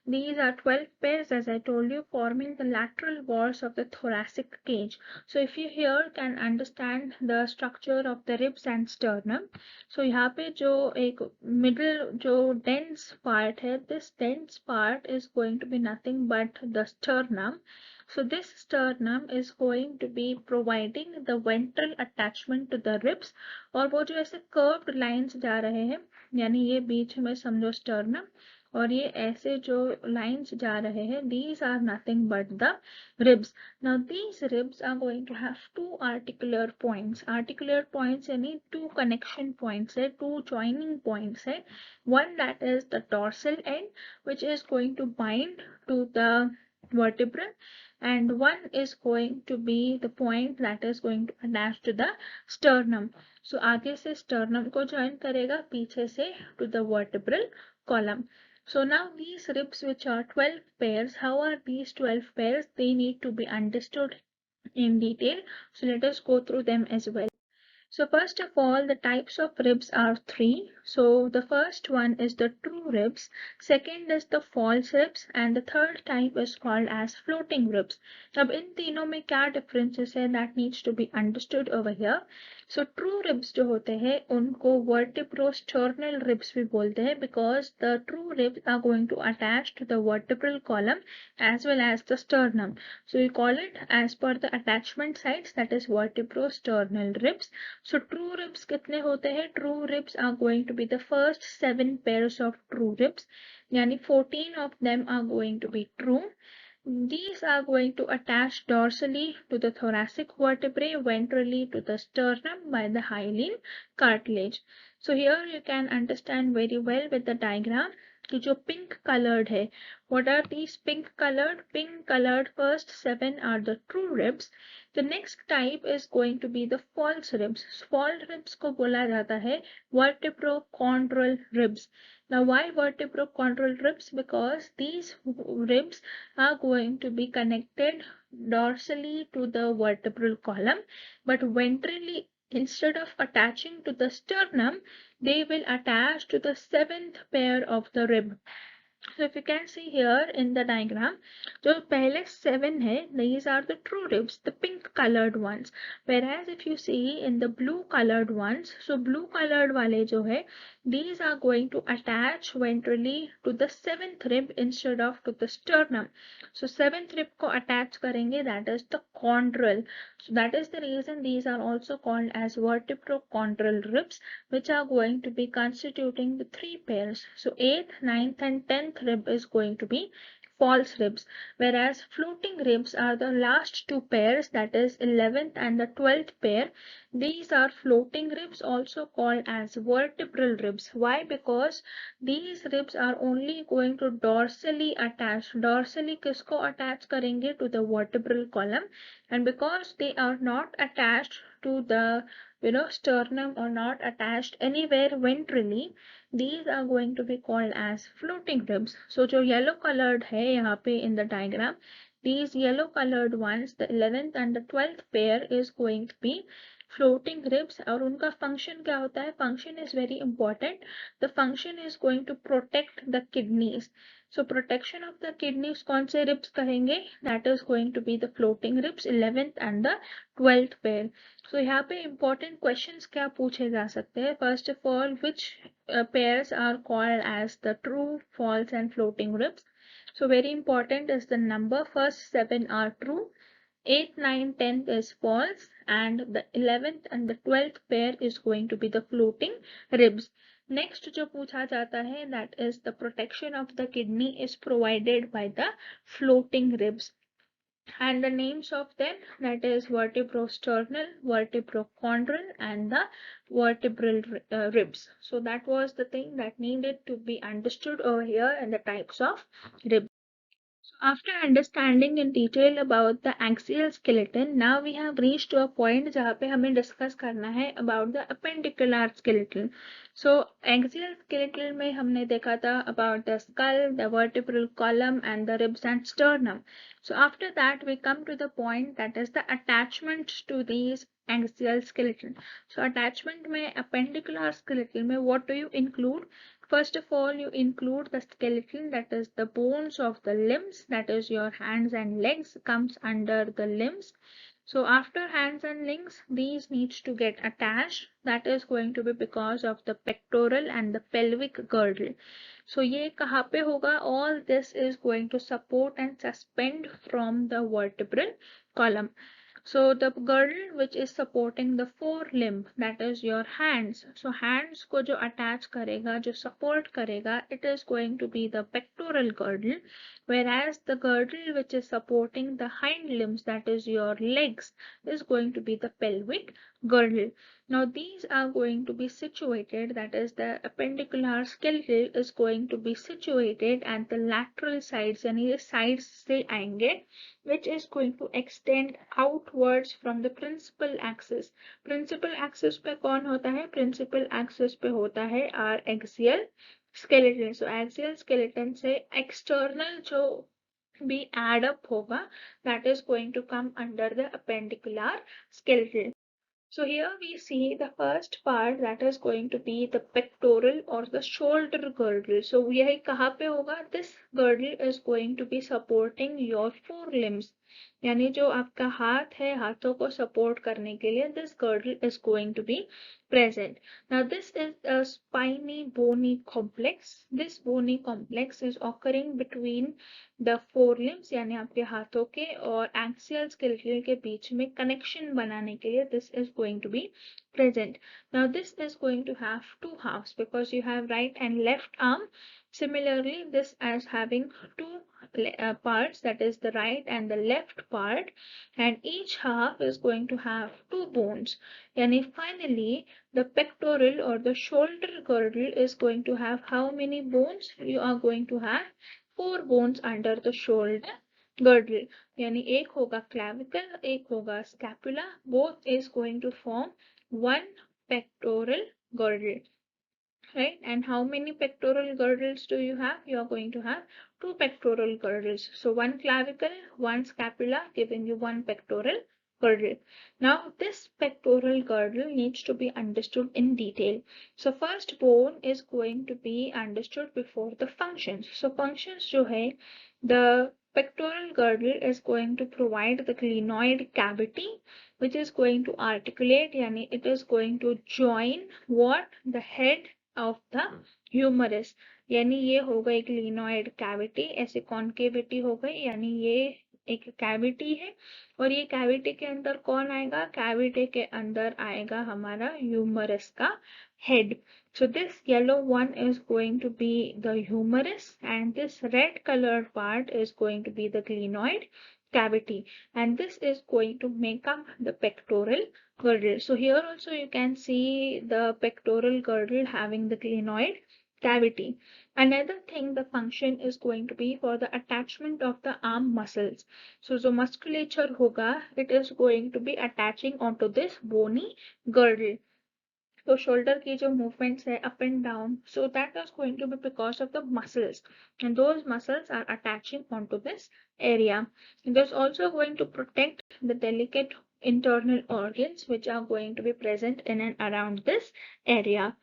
These are 12 pairs, as I told you, forming the lateral walls of the thoracic cage. So if you here can understand the structure of the ribs and sternum. So यहाँ पे जो एक middle जो dense part है, this dense part is going to be nothing but the sternum. So this sternum is going to be providing the ventral attachment to the ribs. और वो जो ऐसे curved lines जा रहे हैं, यानी ये बीच में समझो sternum और ये ऐसे जो lines जा रहे हैं, these are nothing but the ribs. Now these ribs are going to have two articular points. Articular points यानी two connection points है, two joining points है. One that is the dorsal end which is going to bind to the vertebra, and one is going to be the point that is going to attach to the sternum. So आगे से sternum को join करेगा, पीछे से to the vertebral column. So now these ribs, which are 12 pairs, how are these 12 pairs? They need to be understood in detail. So let us go through them as well. So first of all, the types of ribs are three. So the first one is the true ribs, second is the false ribs, and the third type is called as floating ribs. अब इन तीनों में क्या differences है, that needs to be understood over here. So true ribs जो होते हैं उनको vertebrosternal ribs भी बोलते हैं, because the true ribs are going to attach to the vertebral column as well as the sternum. So we call it as per the attachment sites, that is vertebrosternal ribs. So true ribs कितने होते हैं? True ribs are going to be the first 7 pairs of true ribs, यानी 14 of them are going to be true. These are going to attach dorsally to the thoracic vertebrae, ventrally to the sternum by the hyaline cartilage. So here you can understand very well with the diagram कि जो pink colored है, what are these pink colored? Pink colored first 7 are the true ribs. The next type is going to be the false ribs. False ribs को बोला जाता है vertebrochondral ribs. Now why vertebrochondral ribs? Because these ribs are going to be connected dorsally to the vertebral column, but ventrally, instead of attaching to the sternum, they will attach to the 7th pair of the rib. So if you can see here in the diagram, जो पहले 7 है, these are the true ribs, the pink colored ones. Whereas if you see in the blue colored ones, so blue colored वाले जो है, these are going to attach ventrally to the 7th rib instead of to the sternum. So 7th rib को attach करेंगे, that is the chondral. So that is the reason these are also called as vertebrochondral ribs, which are going to be constituting the 3 pairs. So 8th, 9th and 10th rib is going to be false ribs, whereas floating ribs are the last 2 pairs, that is 11th and the 12th pair. These are floating ribs, also called as vertebral ribs. Why? Because these ribs are only going to dorsally attach. Dorsally किसको attach करेंगे? To the vertebral column, and because they are not attached to the sternum or not attached anywhere ventrally, these are going to be called as floating ribs. So जो yellow colored है यहाँ पे in the diagram, these yellow colored ones, the 11th and the 12th pair is going to be floating ribs. और उनका function क्या होता है? Function is very important. The function is going to protect the kidneys. So protection of the kidneys कौन से ribs कहेंगे? That is going to be the floating ribs, 11th and the 12th pair. So यहाँ पे important questions क्या पूछे जा सकते हैं? First of all, which pairs are called as the true, false and floating ribs? So very important is the number. First 7 are true, 8th, 9th, 10th is false, and the 11th and the 12th pair is going to be the floating ribs. Next जो पूछा जाता है, that is the protection of the kidney is provided by the floating ribs. And the names of them, that is vertebrosternal, vertebrochondral and the vertebral ribs. So that was the thing that needed to be understood over here, and the types of ribs. After understanding in detail about the axial skeleton, now we have reached to a point जहाँ पे हमें discuss करना है about the appendicular skeleton. So axial skeleton में हमने देखा था about the skull, the vertebral column, and the ribs and sternum. So after that we come to the point that is the attachment to these axial skeleton. So attachment में appendicular skeleton में what do you include? First of all, you include the skeleton, that is the bones of the limbs, that is your hands and legs comes under the limbs. So after hands and legs, these needs to get attached. That is going to be because of the pectoral and the pelvic girdle. So ये कहाँ पे होगा? All this is going to support and suspend from the vertebral column. So the girdle which is supporting the forelimb, that is your hands. So hands को जो attach करेगा, जो support करेगा, it is going to be the pectoral girdle, whereas the girdle which is supporting the hind limbs, that is your legs, is going to be the pelvic girdle. Now these are going to be situated, that is the appendicular skeleton is going to be situated at the lateral sides, यानी ये sides से आएंगे, which is going to extend outwards from the principal axis. Principal axis पे कौन होता है? Principal axis पे होता है our axial skeleton. So axial skeleton से external जो भी add up होगा, that is going to come under the appendicular skeleton. So here we see the first part, that is going to be the pectoral or the shoulder girdle. So यही कहाँ पे होगा? This girdle is going to be supporting your forelimbs. यानी जो आपका हाथ है, हाथों को support करने के लिए this girdle is going to be present. Now this is a spiny bony complex. This bony complex is occurring between the forelimbs यानी आपके हाथों के और axial skeleton के बीच में connection बनाने के लिए this is going to be present. Now this is going to have two halves because you have right and left arm. Similarly, this as having two parts, that is the right and the left part, and each half is going to have two bones. Yani finally, the pectoral or the shoulder girdle is going to have how many bones? You are going to have four bones under the shoulder girdle. यानी एक होगा clavicle, एक होगा scapula. Both is going to form one pectoral girdle. Right? And how many pectoral girdles do you have? You are going to have two pectoral girdles. So one clavicle, one scapula, giving you one pectoral girdle. Now this pectoral girdle needs to be understood in detail. So first bone is going to be understood before the functions. So functions जो है, the pectoral girdle is going to provide the glenoid cavity, which is going to articulate, yani it is going to join what? The head of the humerus. यानी ये हो गई glenoid cavity, ऐसे concavity हो गई, यानी ये एक cavity है और ये cavity के अंदर कौन आएगा? Cavity के अंदर आएगा हमारा humerus का head. So this yellow one is going to be the humerus and this red colored part is going to be the glenoid cavity, and this is going to make up the pectoral girdle. So here also you can see the pectoral girdle having the glenoid cavity. Another thing, the function is going to be for the attachment of the arm muscles. So जो musculature होगा, it is going to be attaching onto this bony girdle. So shoulder की जो movements है up and down, so that is going to be because of the muscles, and those muscles are attaching onto this area. It is also going to protect the delicate internal organs which are going to be present in and around this area.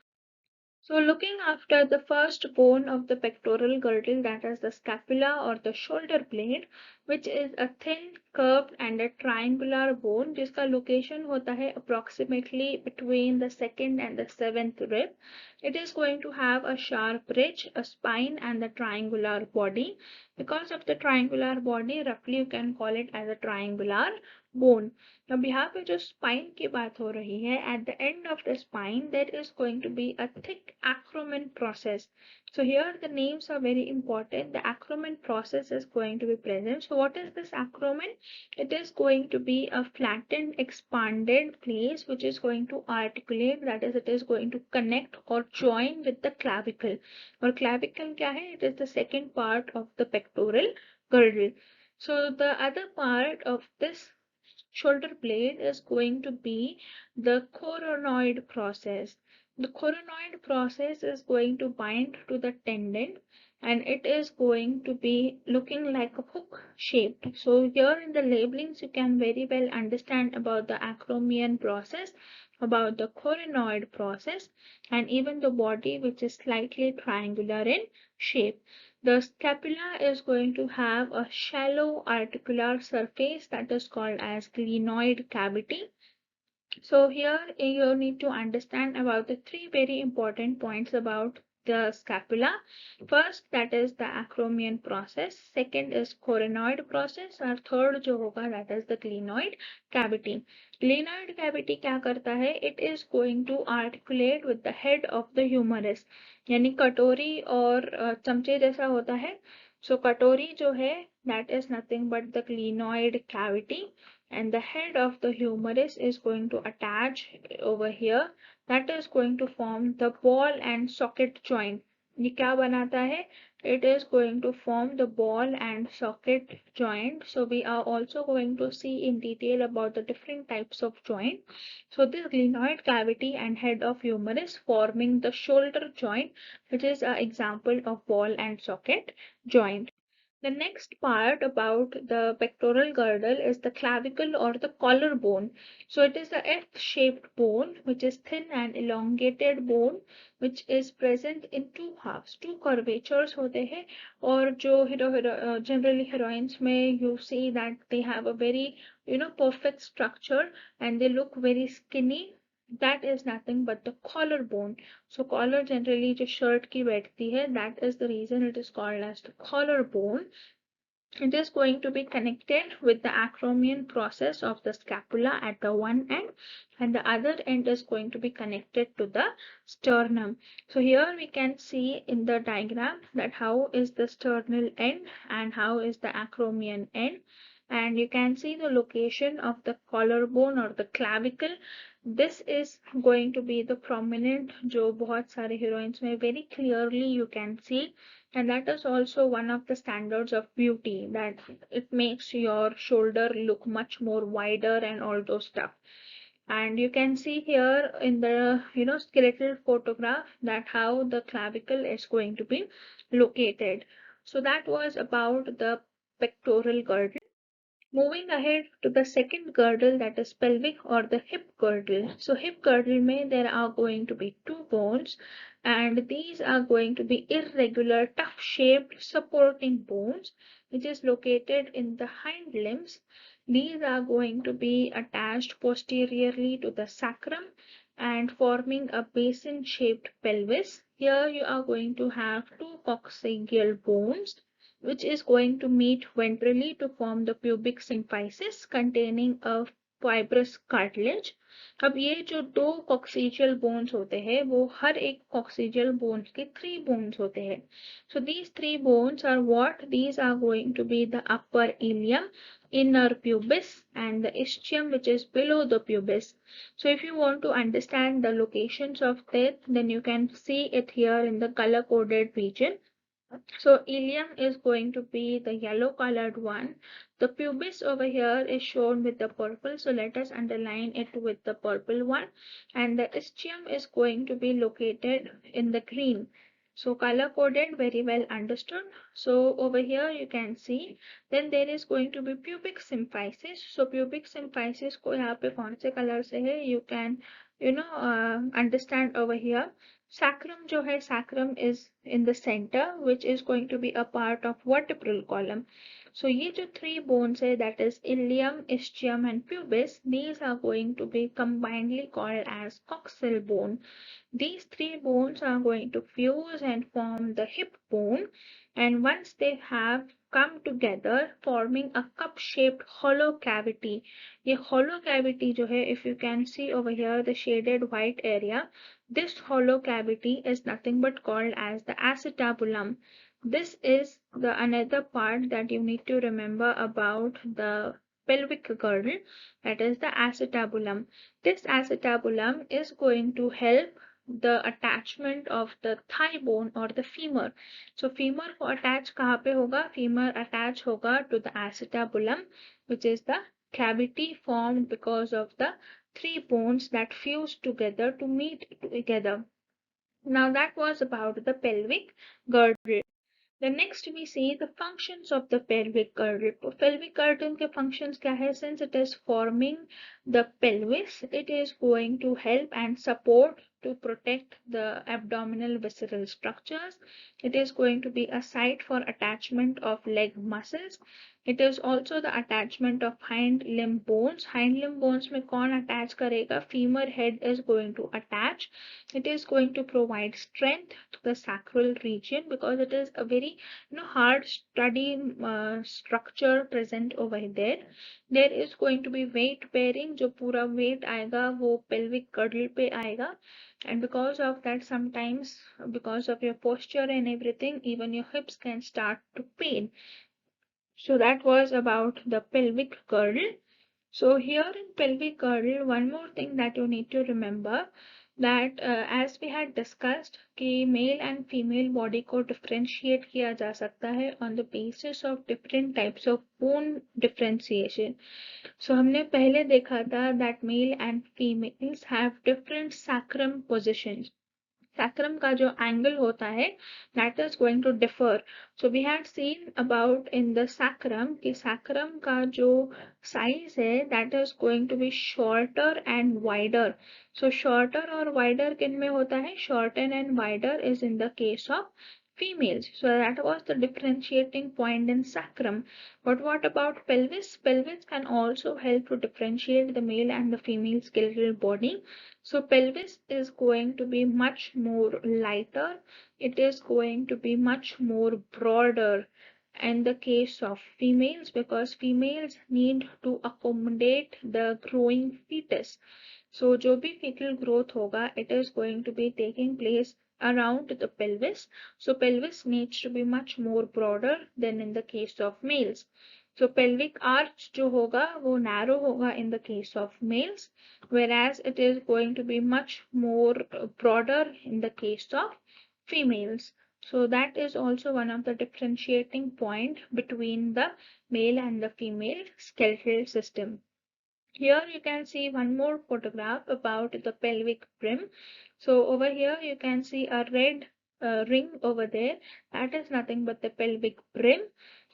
So looking after the first bone of the pectoral girdle, that is the scapula or the shoulder blade, which is a thin, curved and a triangular bone जिसका location होता है approximately between the second and the seventh rib. It is going to have a sharp ridge, a spine and the triangular body. Because of the triangular body, roughly you can call it as a triangular bone. अब यहाँ पे जो spine की बात हो रही है, at the end of the spine there is going to be a thick acromion process. So here the names are very important. The acromion process is going to be present. So what is this acromion? It is going to be a flattened, expanded place which is going to articulate, that is, it is going to connect or join with the clavicle. और clavicle क्या है? It is the second part of the pectoral girdle. So the other part of this shoulder blade is going to be the coronoid process. The coronoid process is going to bind to the tendon and it is going to be looking like a hook shaped. So here in the labelings you can very well understand about the acromion process, about the coronoid process, and even the body, which is slightly triangular in shape. The scapula is going to have a shallow articular surface that is called as glenoid cavity. So here you need to understand about the three very important points about the scapula. First, that is the acromion process. Second is coronoid process. और third जो होगा that is the glenoid cavity. Glenoid cavity क्या करता है? It is going to articulate with the head of the humerus. यानी कटोरी और चमचे जैसा होता है. So कटोरी जो है that is nothing but the glenoid cavity, and the head of the humerus is going to attach over here. That is going to form the ball and socket joint. ये क्या बनाता है? It is going to form the ball and socket joint. So we are also going to see in detail about the different types of joint. So this glenoid cavity and head of humerus forming the shoulder joint, which is an example of ball and socket joint. The next part about the pectoral girdle is the clavicle or the collarbone. So it is a F-shaped bone which is thin and elongated bone which is present in two halves. Two curvatures होते हैं और जो generally heroines में you see that they have a very perfect structure and they look very skinny. That is nothing but the collarbone. So collar generally जो shirt की बैठती है, that is the reason it is called as the collarbone. It is going to be connected with the acromion process of the scapula at the one end, and the other end is going to be connected to the sternum. So here we can see in the diagram that how is the sternal end and how is the acromion end, and you can see the location of the collarbone or the clavicle. This is going to be the prominent जो बहुत सारे heroines में very clearly you can see, and that is also one of the standards of beauty, that it makes your shoulder look much more wider and all those stuff. And you can see here in the skeletal photograph that how the clavicle is going to be located. So that was about the pectoral girdle. Moving ahead to the second girdle, that is pelvic or the hip girdle. So hip girdle may there are going to be two bones, and these are going to be irregular tuft shaped supporting bones which is located in the hind limbs. These are going to be attached posteriorly to the sacrum and forming a basin shaped pelvis. Here you are going to have two coccygeal bones which is going to meet ventrally to form the pubic symphysis containing a fibrous cartilage. अब ये जो दो coccygeal bones होते हैं वो हर एक coccygeal bones के 3 bones होते हैं. So these 3 bones are what? These are going to be the upper ilium, inner pubis, and the ischium, which is below the pubis. So if you want to understand the locations of that, then you can see it here in the color coded region. So ilium is going to be the yellow colored one. The pubis over here is shown with the purple. So let us underline it with the purple one. And the ischium is going to be located in the green. So color coded, very well understood. So over here you can see then there is going to be pubic symphysis. So pubic symphysis को यहाँ पे कौन से color से है you can understand over here. Sacrum जो है sacrum is in the center which is going to be a part of vertebral column. So ये जो 3 bones है that is ilium, ischium and pubis, these are going to be combinedly called as coxal bone. These 3 bones are going to fuse and form the hip bone, and once they have come together forming a cup shaped hollow cavity. ये hollow cavity जो है if you can see over here the shaded white area, this hollow cavity is nothing but called as the acetabulum. This is the another part that you need to remember about the pelvic girdle, that is the acetabulum. This acetabulum is going to help the attachment of the thigh bone or the femur. So femur को attach कहाँ पे होगा? Femur attach होगा to the acetabulum, which is the cavity formed because of the three bones that fuse together to meet together. Now that was about the pelvic girdle. The next we see the functions of the pelvic girdle. Pelvic girdle के functions क्या है? Since it is forming the pelvis, it is going to help and support to protect the abdominal visceral structures. It is going to be a site for attachment of leg muscles. It is also the attachment of hind limb bones. Hind limb bones में कौन attach करेगा? Femur head is going to attach. It is going to provide strength to the sacral region because it is a very hard study structure present over there. There is going to be weight bearing, जो पूरा weight आएगा वो pelvic girdle पे आएगा, and because of that sometimes because of your posture and everything even your hips can start to pain. So that was about the pelvic girdle. So here in pelvic girdle, one more thing that you need to remember that as we had discussed कि male and female body को differentiate किया जा सकता है on the basis of different types of bone differentiation. So हमने पहले देखा था that male and females have different sacrum positions. Sacrum का जो angle होता है that is going to differ. So we had seen about in the sacrum कि sacrum का जो size है that is going to be shorter and wider. So shorter और wider किन में होता है? Shorter and wider is in the case of females. So that was the differentiating point in sacrum. But what about pelvis? Pelvis can also help to differentiate the male and the female skeletal body. So pelvis is going to be much more lighter. It is going to be much more broader in the case of females because females need to accommodate the growing fetus. So जो भी fetal growth होगा, it is going to be taking place around the pelvis. So pelvis needs to be much more broader than in the case of males. So pelvic arch जो होगा वो narrow होगा in the case of males, whereas it is going to be much more broader in the case of females. So that is also one of the differentiating point between the male and the female skeletal system. Here you can see one more photograph about the pelvic brim. So over here you can see a red ring over there. That is nothing but the pelvic brim,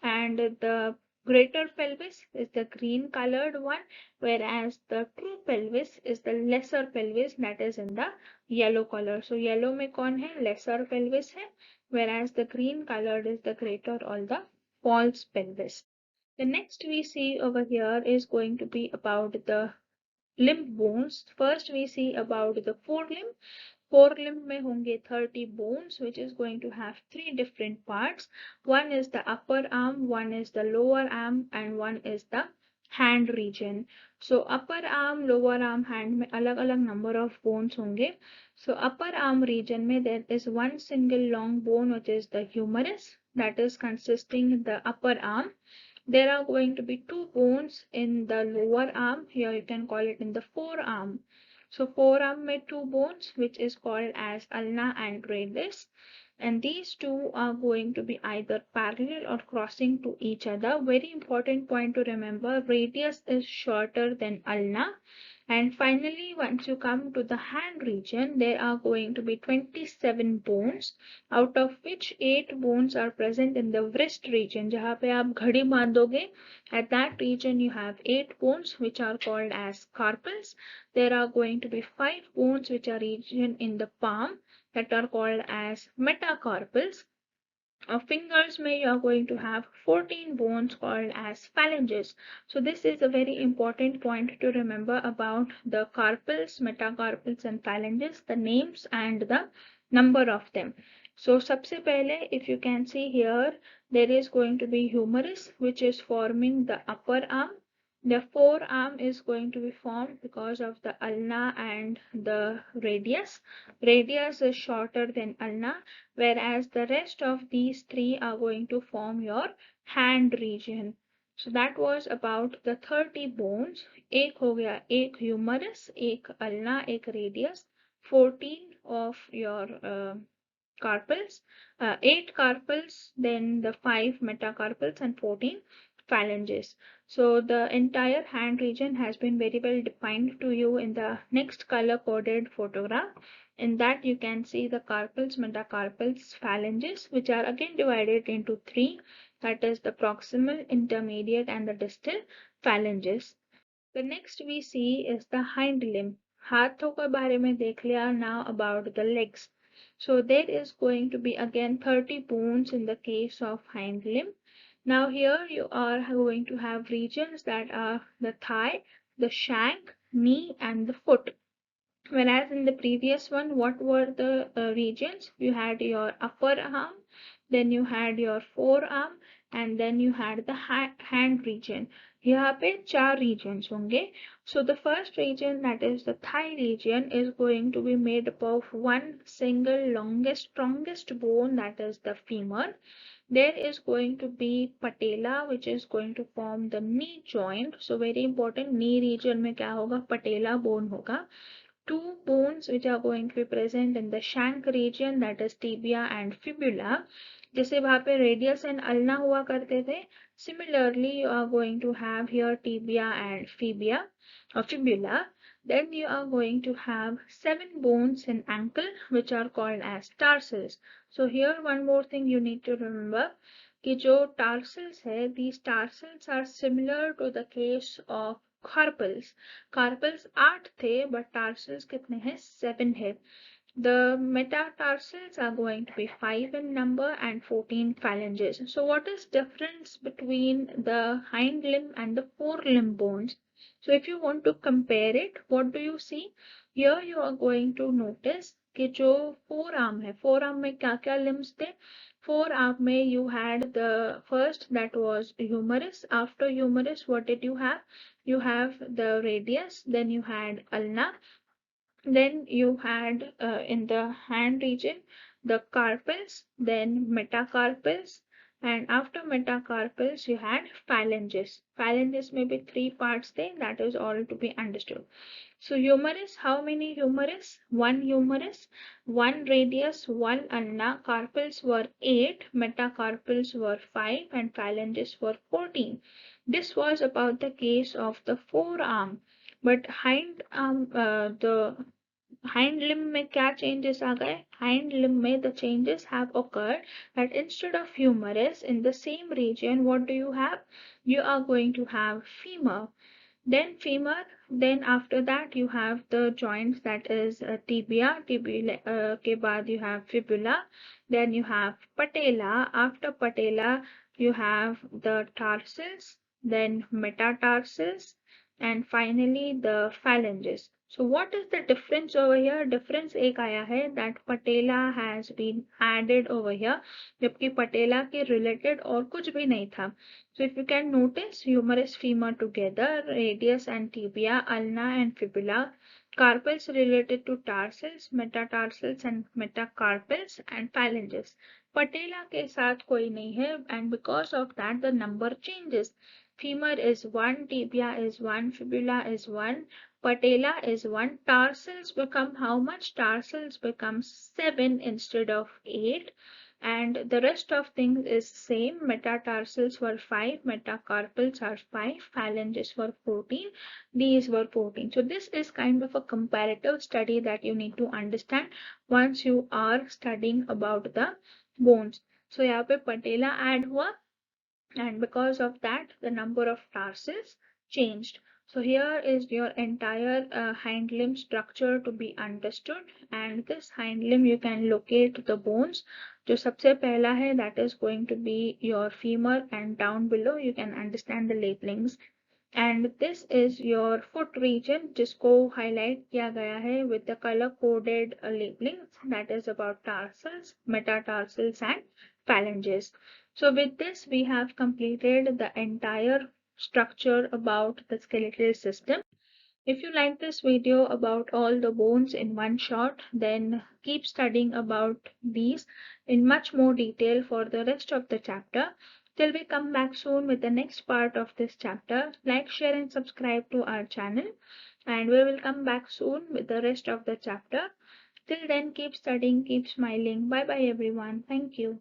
and the greater pelvis is the green colored one, whereas the true pelvis is the lesser pelvis that is in the yellow color. So yellow में कौन है? Lesser pelvis है, whereas the green colored is the greater or the false pelvis. The next we see over here is going to be about the limb bones. First we see about the forelimb. Forelimb में होंगे 30 bones, which is going to have three different parts. One is the upper arm, one is the lower arm, and one is the hand region. So upper arm, lower arm, hand में अलग अलग number of bones होंगे. So upper arm region में there is one single long bone which is the humerus, that is consisting the upper arm. There are going to be two bones in the lower arm. Here you can call it in the forearm. So forearm में two bones which is called as ulna and radius, and these two are going to be either parallel or crossing to each other. Very important point to remember, radius is shorter than ulna. And finally, once you come to the hand region, there are going to be 27 bones, out of which 8 bones are present in the wrist region. जहाँ पे आप घड़ी बांधोगे, at that region you have 8 bones which are called as carpals. There are going to be 5 bones which are region in the palm that are called as metacarpals. Fingers may you are going to have 14 bones called as phalanges. So this is a very important point to remember about the carpals, metacarpals and phalanges, the names and the number of them. So सबसे पहले, if you can see here, there is going to be humerus which is forming the upper arm. The forearm is going to be formed because of the ulna and the radius. Radius is shorter than ulna, whereas the rest of these three are going to form your hand region. So that was about the 30 bones. एक हो गया, एक humerus, एक ulna, एक radius, 14 of your carpals, 8 carpals, then the 5 metacarpals and 14 phalanges. So the entire hand region has been very well defined to you in the next color coded photograph. In that you can see the carpals, metacarpals, phalanges, which are again divided into 3, that is the proximal, intermediate and the distal phalanges. The next we see is the hind limb. हाथों के बारे में देख लिया. Now about the legs. So there is going to be again 30 bones in the case of hind limb. Now here you are going to have regions that are the thigh, the shank, knee and the foot. Whereas in the previous one, what were the regions? You had your upper arm, then you had your forearm, and then you had the hand region. यहाँ पे 4 regions होंगे. So the first region, that is the thigh region, is going to be made up of one single longest, strongest bone, that is the femur. There is going to be patella, which is going to form the knee joint. So very important, knee region में क्या होगा? Patella bone होगा. 2 bones which are going to be present in the shank region, that is tibia and fibula. जैसे वहाँ पे radius and ulna हुआ करते थे, similarly you are going to have here tibia and fibula. Then you are going to have 7 bones in ankle, which are called as tarsals. So here one more thing you need to remember, कि जो tarsals है, these tarsals are similar to the case of carpals. Carpals 8 थे, but tarsals कितने हैं? 7 है. The metatarsals are going to be 5 in number and 14 phalanges. So what is difference between the hind limb and the forelimb bones? So if you want to compare it, what do you see? Here you are going to notice कि जो forearm है, forearm में क्या क्या limbs थे? Forearm में you had the first, that was humerus. After humerus, what did you have? You have the radius, then you had ulna, then you had in the hand region the carpals, then metacarpals, and after metacarpals you had phalanges. Phalanges may be 3 parts there, that is all to be understood. So humerus, how many humerus? 1 humerus, 1 radius, 1 ulna. Carpals were 8, metacarpals were 5 and phalanges were 14. This was about the case of the forearm. But the hind limb में क्या changes आ गए? Hind limb में the changes have occurred that instead of humerus in the same region, what do you have? You are going to have femur. Then femur, then after that you have the joints, that is tibia के बाद you have fibula, then you have patella. After patella you have the tarsals, then metatarsals, and finally the phalanges. So what is the difference over here? Difference एक आया है that patella has been added over here, जबकि patella के related और कुछ भी नहीं था. So if you can notice, humerus, femur together, radius and tibia, ulna and fibula, carpals related to tarsals, metatarsals and metacarpals, and phalanges. Patella के साथ कोई नहीं है, and because of that the number changes. Femur is 1, tibia is 1, fibula is 1, patella is 1. Tarsals become how much? Tarsals become 7 instead of 8. And the rest of things is same. Metatarsals were 5, metacarpals are 5, phalanges were 14, these were 14. So this is kind of a comparative study that you need to understand once you are studying about the bones. So यहाँ पे patella add हुआ, and because of that the number of tarsals changed. So here is your entire hind limb structure to be understood, and this hind limb you can locate the bones. जो सबसे पहला है, that is going to be your femur, and down below you can understand the labelings. And this is your foot region जिसको highlight किया गया है with the color coded labelings, that is about tarsals, metatarsals and phalanges. So with this we have completed the entire structure about the skeletal system. If you like this video about all the bones in one shot, then keep studying about these in much more detail for the rest of the chapter. Till we come back soon with the next part of this chapter, like, share and subscribe to our channel, and we will come back soon with the rest of the chapter. Till then, keep studying, keep smiling. Bye bye, everyone. Thank you.